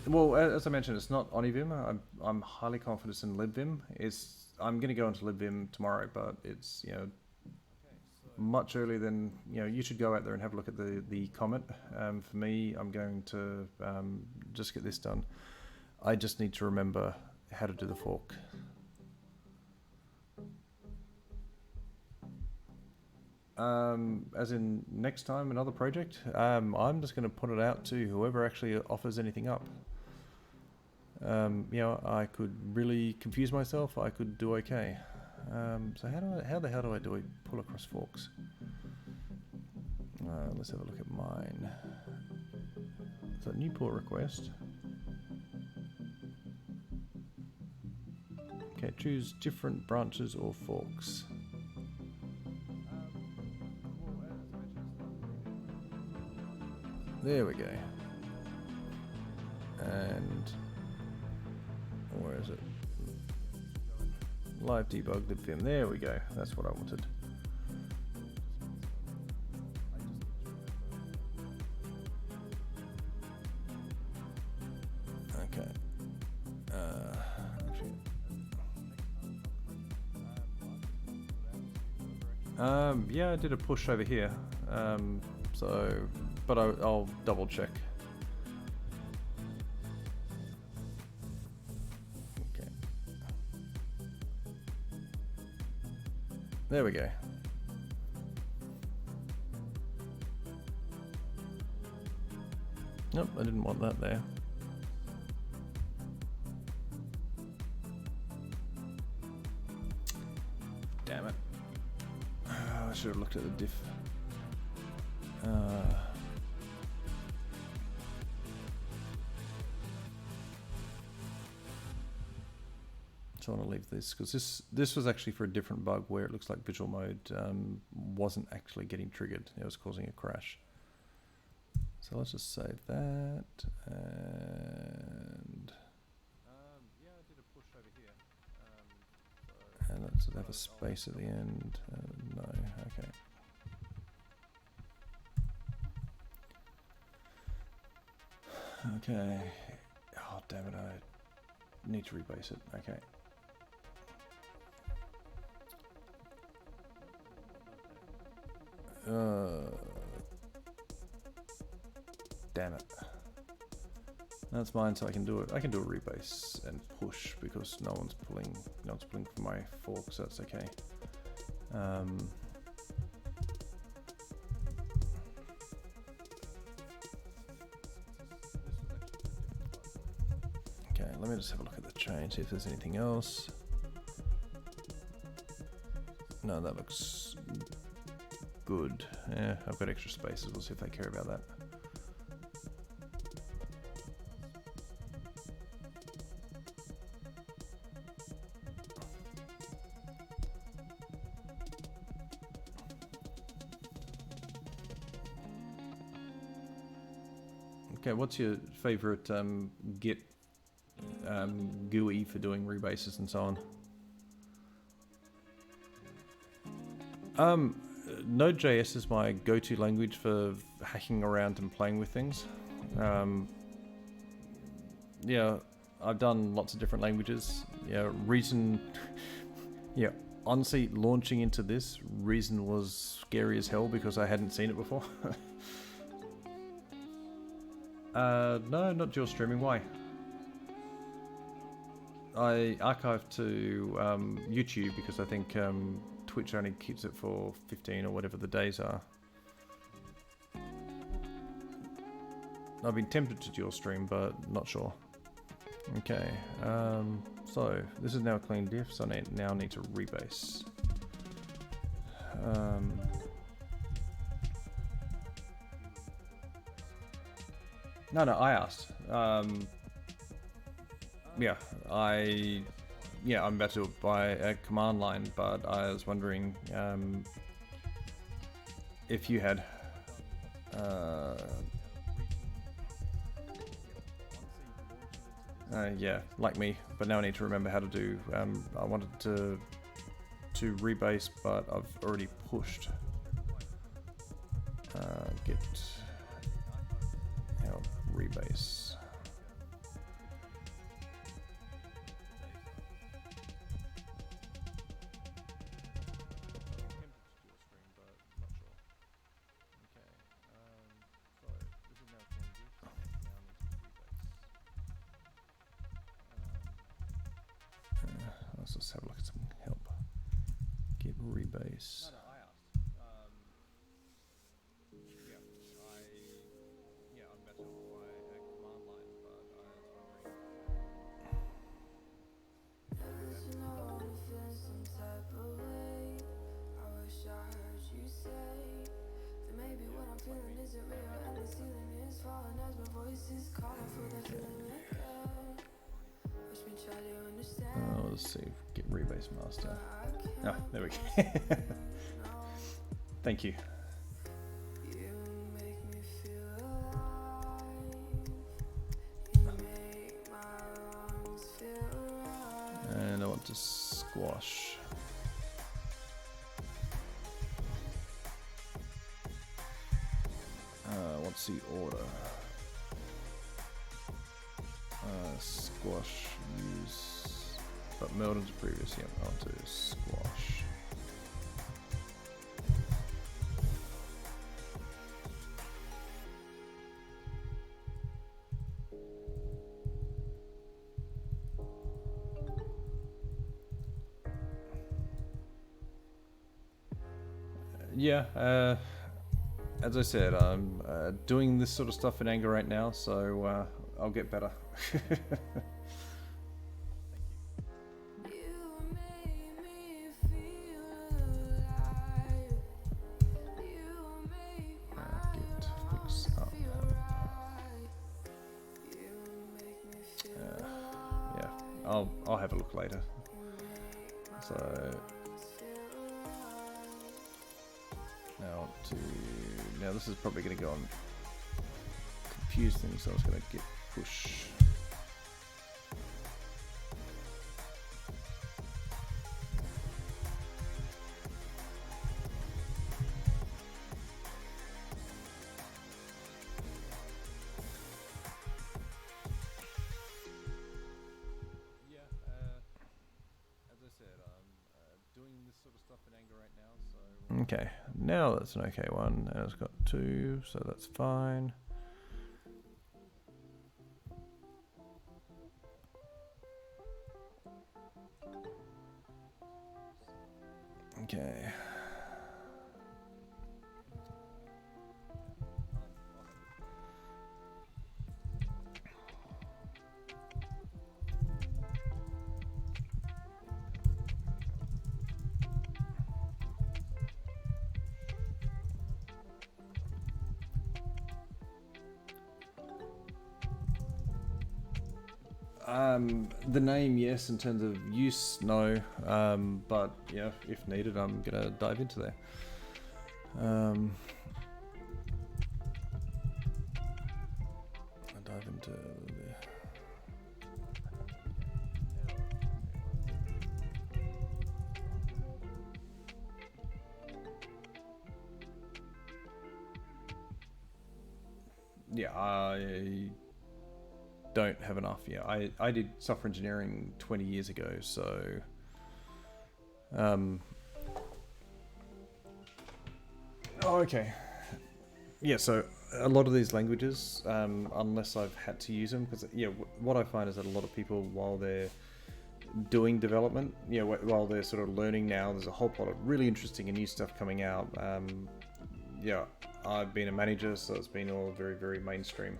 Well, as I mentioned, it's not Onivim. I'm highly confident in libvim. I'm going to go into libvim tomorrow, but it's much earlier than you should go out there and have a look at the comment. For me, I'm going to just get this done. I just need to remember how to do the fork. As in next time, another project, I'm just going to put it out to whoever actually offers anything up. I could really confuse myself. I could do okay. So how the hell do I do a pull across forks? Let's have a look at mine. So new pull request. Okay, choose different branches or forks. There we go. and where is it? Live debug libvim. There we go. That's what I wanted. Okay. Yeah, I did a push over here. But I'll double check. Okay. There we go. Nope, I didn't want that there. Damn it. I should have looked at the diff. So I want to leave this because this was actually for a different bug where it looks like visual mode wasn't actually getting triggered. It was causing a crash. So let's just save that and yeah, I did a push over here. And let's have a space at the end. No, okay. Okay. Oh damn it! I need to rebase it. Okay. Damn it. That's mine, so I can do it. I can do a rebase and push because no one's pulling for my fork, so that's okay. Okay, let me just have a look at the chain, see if there's anything else. No, that looks good. Yeah, I've got extra spaces. We'll see if they care about that. Okay, what's your favorite Git GUI for doing rebases and so on? Node.js is my go-to language for hacking around and playing with things. Yeah, I've done lots of different languages. Yeah, Reason. Yeah, honestly, launching into this, Reason was scary as hell because I hadn't seen it before. No, not dual streaming. Why? I archived to YouTube because I think Twitch only keeps it for 15 or whatever the days are. I've been tempted to dual stream, but not sure. Okay, so this is now a clean diff, so I now need to rebase. No, I asked. Yeah, I'm about to do it by a command line, but I was wondering if you had. Yeah, like me, but now I need to remember how to do. I wanted to rebase, but I've already pushed. Git help rebase. Let's just have a look at some help. Git rebase. Let's see, Git rebase master. Ah, there we go. Thank you. to squash. What's the order? Squash, use, but Meldon's previous, yeah, on to squash. Yeah, as I said, I'm doing this sort of stuff in anger right now, so I'll get better. I'll have a look later. So now this is probably going to go on confuse things, so I was going to git push. Okay, now that's an okay one, and it's got 2, so that's fine. Okay. The name, yes. In terms of use, no. But yeah, if needed, I'm gonna dive into there. I dive into yeah, I don't have enough. Yeah, I did software engineering 20 years ago, so okay. Yeah, so a lot of these languages, unless I've had to use them, because yeah, what I find is that a lot of people, while they're doing development, you know, while they're sort of learning now, there's a whole lot of really interesting and new stuff coming out. Yeah, I've been a manager, so it's been all very, very mainstream.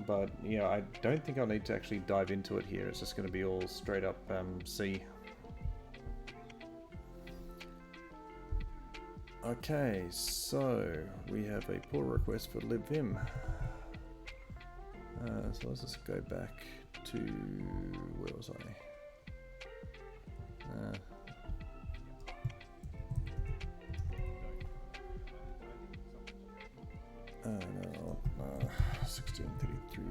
But yeah, I don't think I'll need to actually dive into it here. It's just going to be all straight up C. Okay, so we have a pull request for libvim. So let's just go back to, where was I? No, 1633,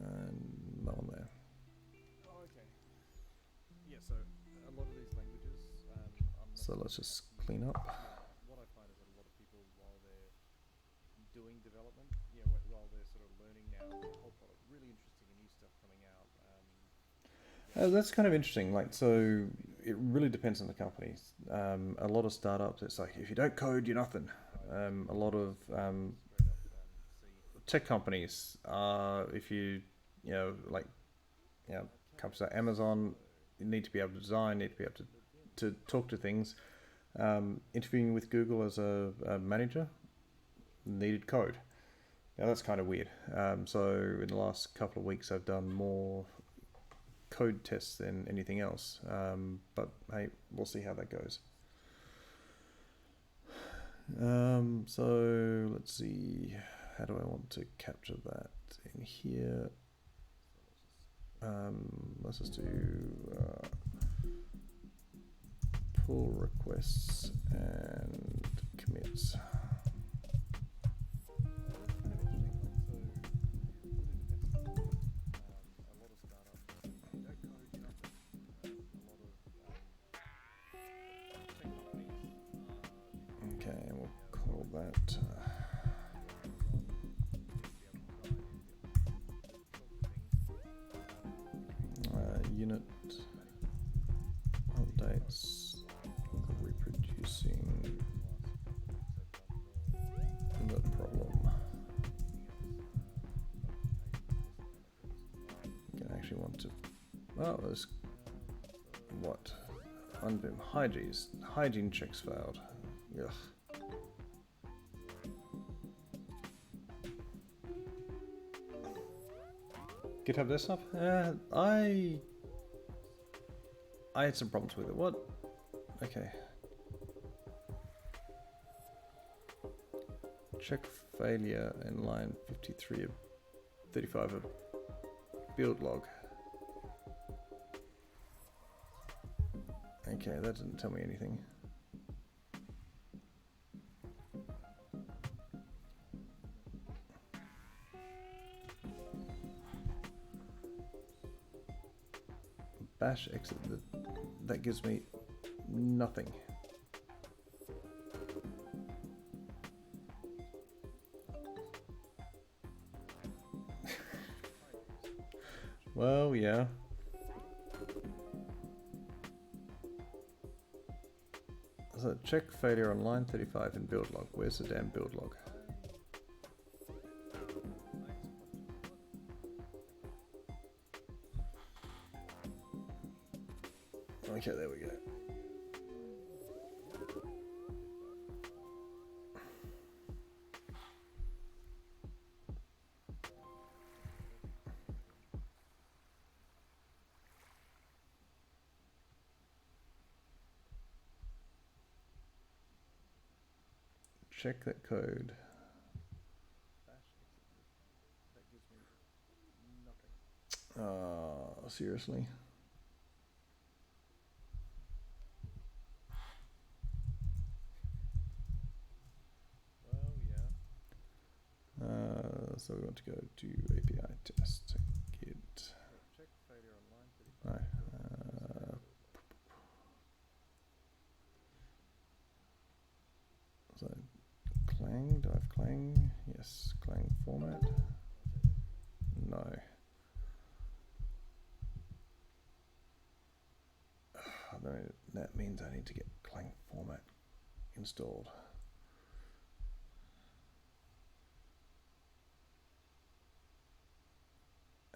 and no one there. Oh, okay. Yeah, so a lot of these languages. So let's just clean up. What I find is that a lot of people, while they're doing development, yeah, while they're sort of learning now, there's a whole lot of really interesting and new stuff coming out. That's kind of interesting. Like, so it really depends on the companies. A lot of startups, it's like, if you don't code, you're nothing. A lot of tech companies, if you know, like, you know, companies like Amazon, you need to be able to design, need to be able to talk to things. Interviewing with Google as a manager needed code. Now that's kind of weird. So in the last couple of weeks, I've done more code tests than anything else. But hey, we'll see how that goes. So let's see, how do I want to capture that in here? Let's just do pull requests and commits. format. Unit updates, reproducing the problem. You can actually want to, oh, there's what? Onivim hygiene checks failed. Ugh. GitHub desktop? I had some problems with it. What? Okay. Check failure in line 53 of 35 of build log. Okay, that didn't tell me anything. Bash exit, that gives me nothing. Well, yeah. So check failure on line 35 in build log. Where's the damn build log? Okay, there we go. Check that code. Seriously? So we want to go to API test git. No. So Clang, do I have Clang? Yes, Clang format. No. That means I need to get Clang format installed.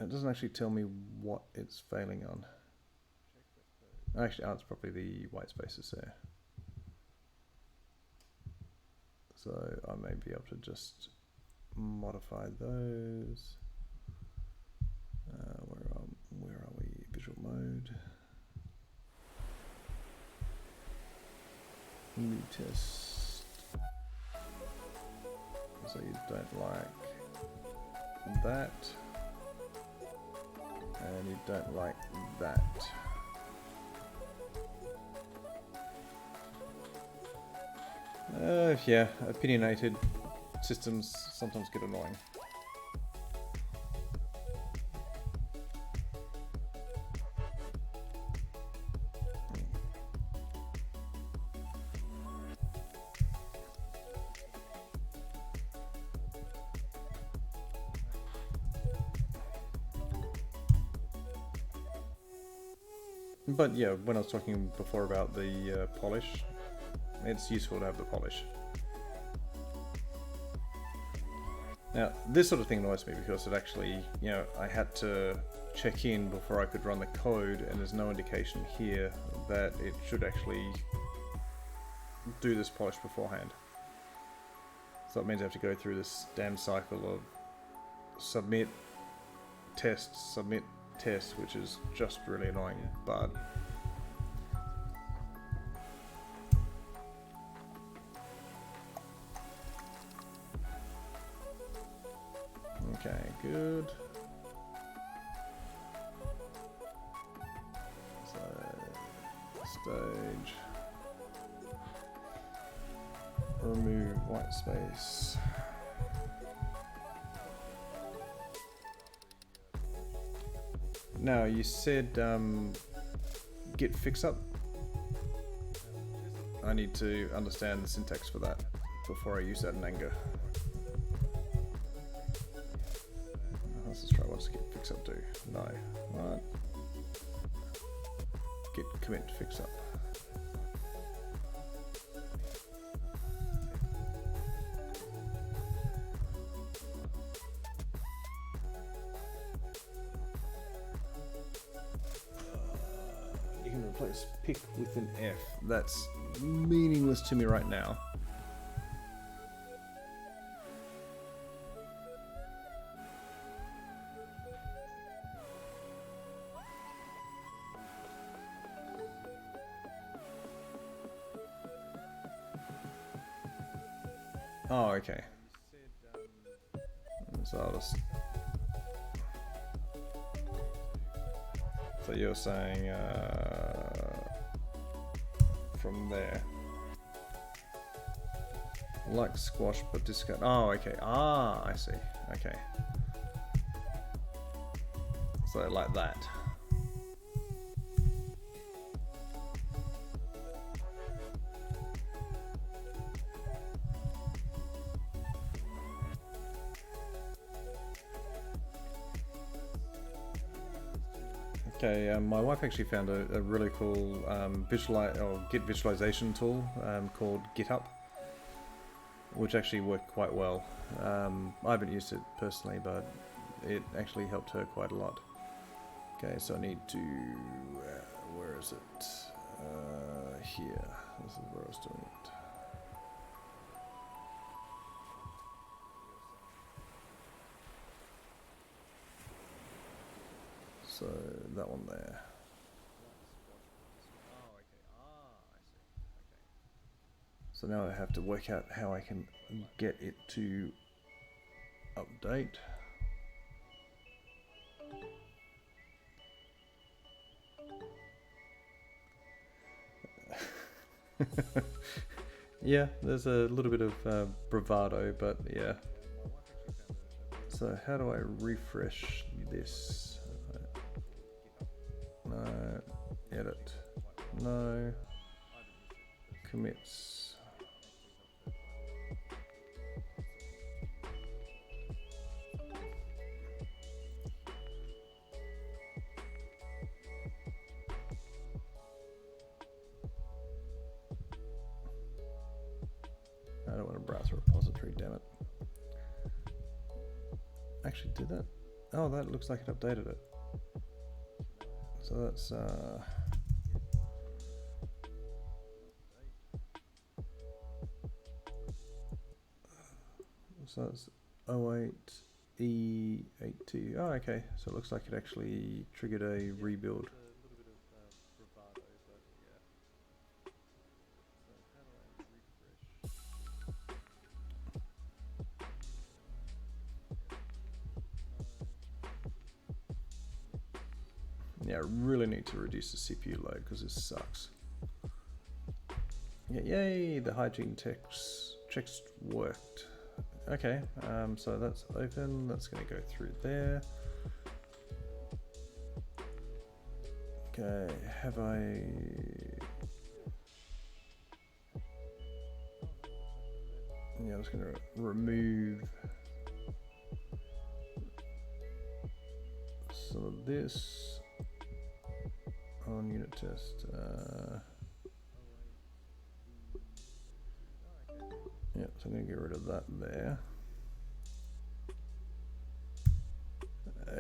It doesn't actually tell me what it's failing on. Actually, it's probably the white spaces there. So I may be able to just modify those. Where are we? Visual mode. New test. So you don't like that. And you don't like that. Yeah, opinionated systems sometimes get annoying. But yeah, when I was talking before about the polish, it's useful to have the polish. Now, this sort of thing annoys me because it actually, you know, I had to check in before I could run the code, and there's no indication here that it should actually do this polish beforehand. So it means I have to go through this damn cycle of submit, test, which is just really annoying, but okay, good. So stage, remove white space. Now you said git fix up. I need to understand the syntax for that. before I use that in anger. Let's just try what's git fix up do. No. What? Git commit fix up. You can replace pick with an F. That's meaningless to me right now. Oh, okay. So I'll just... So you're saying from there, like squash but discard. Oh, okay. Ah, I see. Okay. So like that. Okay, my wife actually found a really cool Git visualization tool called GitHub, which actually worked quite well. I haven't used it personally, but it actually helped her quite a lot. Okay, so I need to, where is it? Here, this is where I was doing it. So that one there. So now I have to work out how I can get it to update. Yeah, there's a little bit of bravado, but yeah. So how do I refresh this? No, edit, no, commits. I don't want to browse a repository, damn it. Actually did that? Oh, that looks like it updated it. So that's so that's 08E82. Oh, okay. So it looks like it actually triggered a rebuild. Yeah, I really need to reduce the CPU load because this sucks. Yeah, yay! The hygiene checks worked. Okay, so that's open. That's going to go through there. Okay, have I? Yeah, I'm just going to remove some of this on unit test. Yeah, so I'm going to get rid of that there.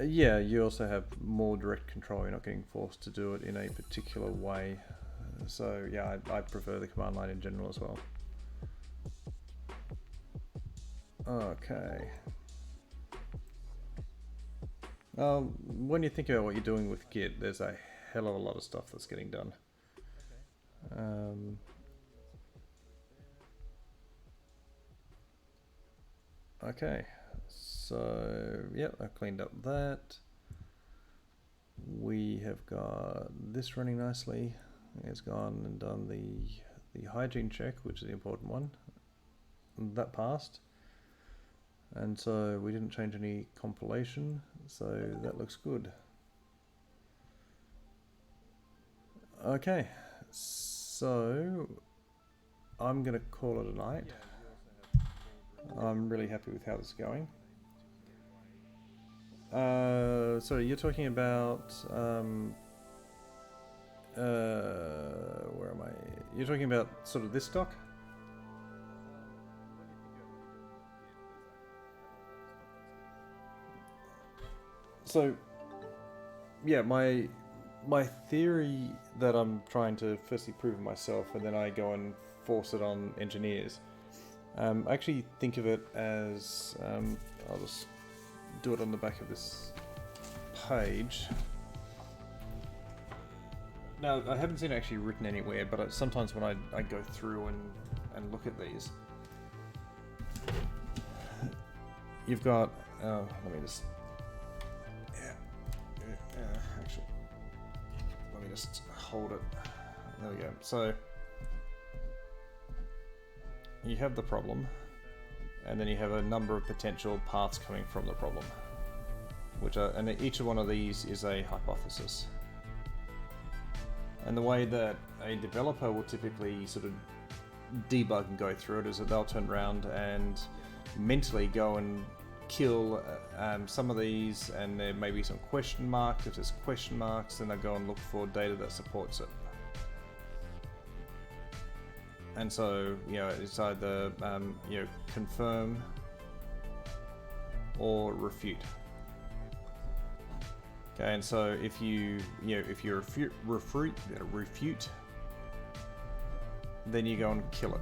Yeah, you also have more direct control. You're not getting forced to do it in a particular way. So yeah, I prefer the command line in general as well. Okay. When you think about what you're doing with Git, there's a hell of a lot of stuff that's getting done. Okay, so yep, I've cleaned up that. We have got this running nicely. It's gone and done the hygiene check, which is the important one. That passed. And so we didn't change any compilation, so that looks good. Okay, so I'm going to call it a night. I'm really happy with how this is going. So you're talking about where am I? You're talking about sort of this stock? So yeah, my theory that I'm trying to firstly prove it myself and then I go and force it on engineers. I actually think of it as I'll just do it on the back of this page. Now, I haven't seen it actually written anywhere, but sometimes when I go through and look at these, you've got, let me just, actually, let me just hold it. There we go. So, you have the problem, and then you have a number of potential paths coming from the problem, which are, and each one of these is a hypothesis. And the way that a developer will typically sort of debug and go through it is that they'll turn around and mentally go and kill some of these, and there may be some question marks. If there's question marks, then they'll go and look for data that supports it. And so, it's either confirm or refute. Okay, and so if you refute, then you go and kill it.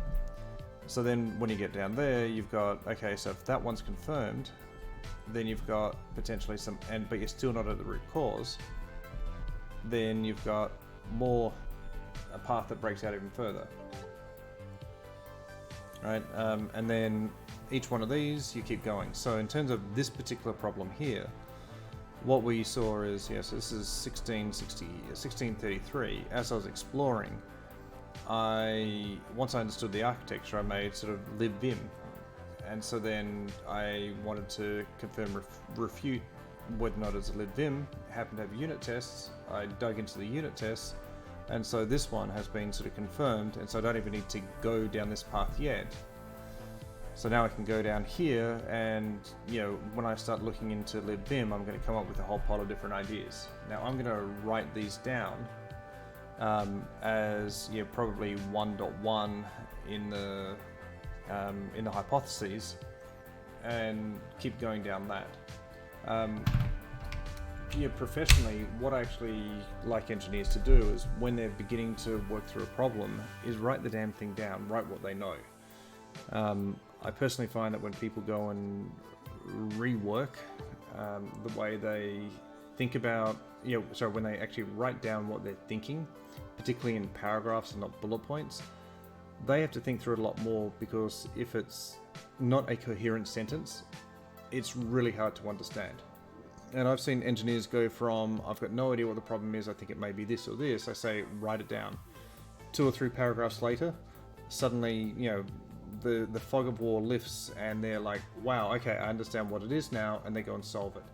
So then when you get down there, you've got, okay, so if that one's confirmed, then you've got potentially some, but you're still not at the root cause, then you've got a path that breaks out even further. Right, and then each one of these, you keep going. So in terms of this particular problem here, what we saw is, so this is 1633. As I was exploring, once I understood the architecture, I made sort of libvim. And so then I wanted to confirm, refute whether or not it's a libvim. Happened to have unit tests. I dug into the unit tests. And so this one has been sort of confirmed, and so I don't even need to go down this path yet. So now I can go down here, and when I start looking into libvim, I'm going to come up with a whole pile of different ideas. Now I'm going to write these down as probably 1.1 in the hypotheses, and keep going down that. Professionally, what I actually like engineers to do is when they're beginning to work through a problem is write the damn thing down, write what they know. I personally find that when people go and rework the way they think about, when they actually write down what they're thinking, particularly in paragraphs and not bullet points, they have to think through it a lot more, because if it's not a coherent sentence, it's really hard to understand. And I've seen engineers go from, I've got no idea what the problem is, I think it may be this or this, I say, write it down. 2 or 3 paragraphs later, suddenly, the fog of war lifts, and they're like, wow, okay, I understand what it is now, and they go and solve it.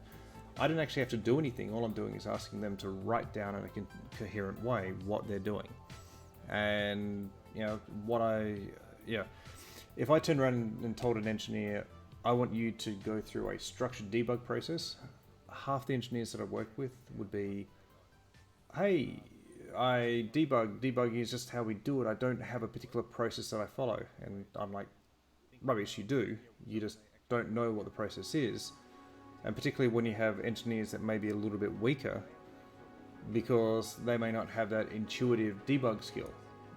I don't actually have to do anything, all I'm doing is asking them to write down in a coherent way what they're doing. And, if I turned around and told an engineer, I want you to go through a structured debug process, half the engineers that I've worked with would be, hey, I debugging is just how we do it, I don't have a particular process that I follow. And I'm like, rubbish, you do, you just don't know what the process is. And particularly when you have engineers that may be a little bit weaker, because they may not have that intuitive debug skill.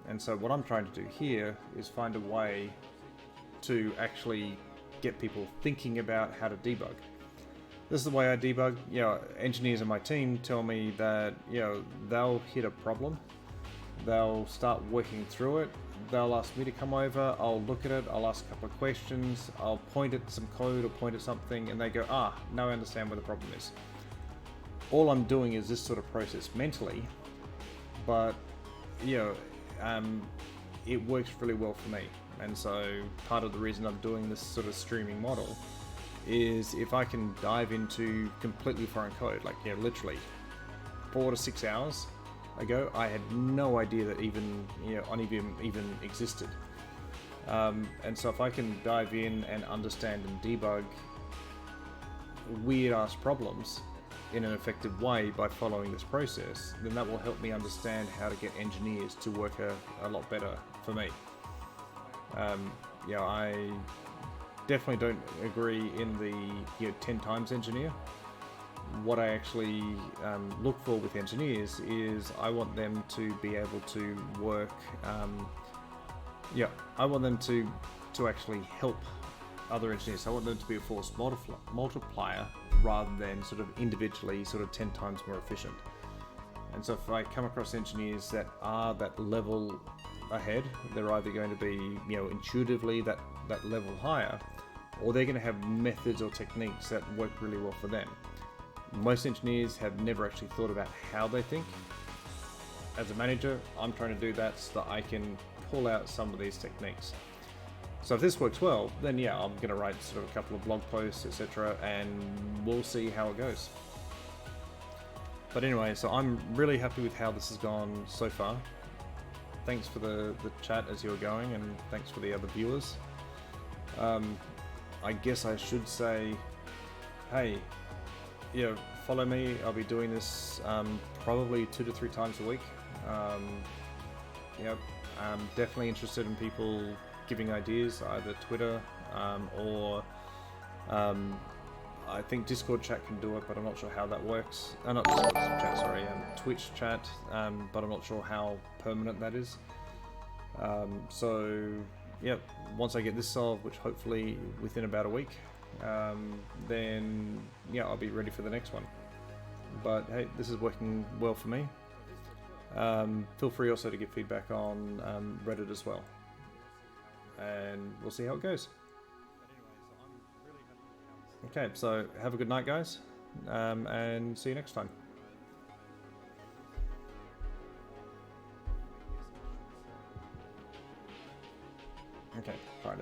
And so what I'm trying to do here is find a way to actually get people thinking about how to debug. This is the way I debug. Engineers on my team tell me that, they'll hit a problem, they'll start working through it, they'll ask me to come over, I'll look at it, I'll ask a couple of questions, I'll point at some code or point at something, and they go, now I understand where the problem is. All I'm doing is this sort of process mentally, but, it works really well for me. And so part of the reason I'm doing this sort of streaming model is if I can dive into completely foreign code, like literally 4 to 6 hours ago, I had no idea that even Onivim even existed. And so if I can dive in and understand and debug weird ass problems in an effective way by following this process, then that will help me understand how to get engineers to work a lot better for me. I definitely don't agree in the 10 times engineer. What I actually look for with engineers is I want them to be able to work. I want them to actually help other engineers. I want them to be a force multiplier rather than sort of individually sort of 10 times more efficient. And so if I come across engineers that are that level ahead, they're either going to be intuitively that level higher, or they're going to have methods or techniques that work really well for them. Most engineers have never actually thought about how they think. As a manager, I'm trying to do that so that I can pull out some of these techniques. So if this works well, then yeah, I'm going to write sort of a couple of blog posts, etc., and we'll see how it goes. But anyway, so I'm really happy with how this has gone so far. Thanks for the chat as you were going, and thanks for the other viewers. I guess I should say, hey, follow me. I'll be doing this probably 2 to 3 times a week. I'm definitely interested in people giving ideas, either Twitter or I think Discord chat can do it, but I'm not sure how that works. Not Discord chat, sorry, Twitch chat, but I'm not sure how permanent that is. Once I get this solved, which hopefully within about a week, then I'll be ready for the next one. But hey, this is working well for me. Feel free also to give feedback on Reddit as well, and we'll see how it goes. Okay, so have a good night, guys, and see you next time. Okay, fine.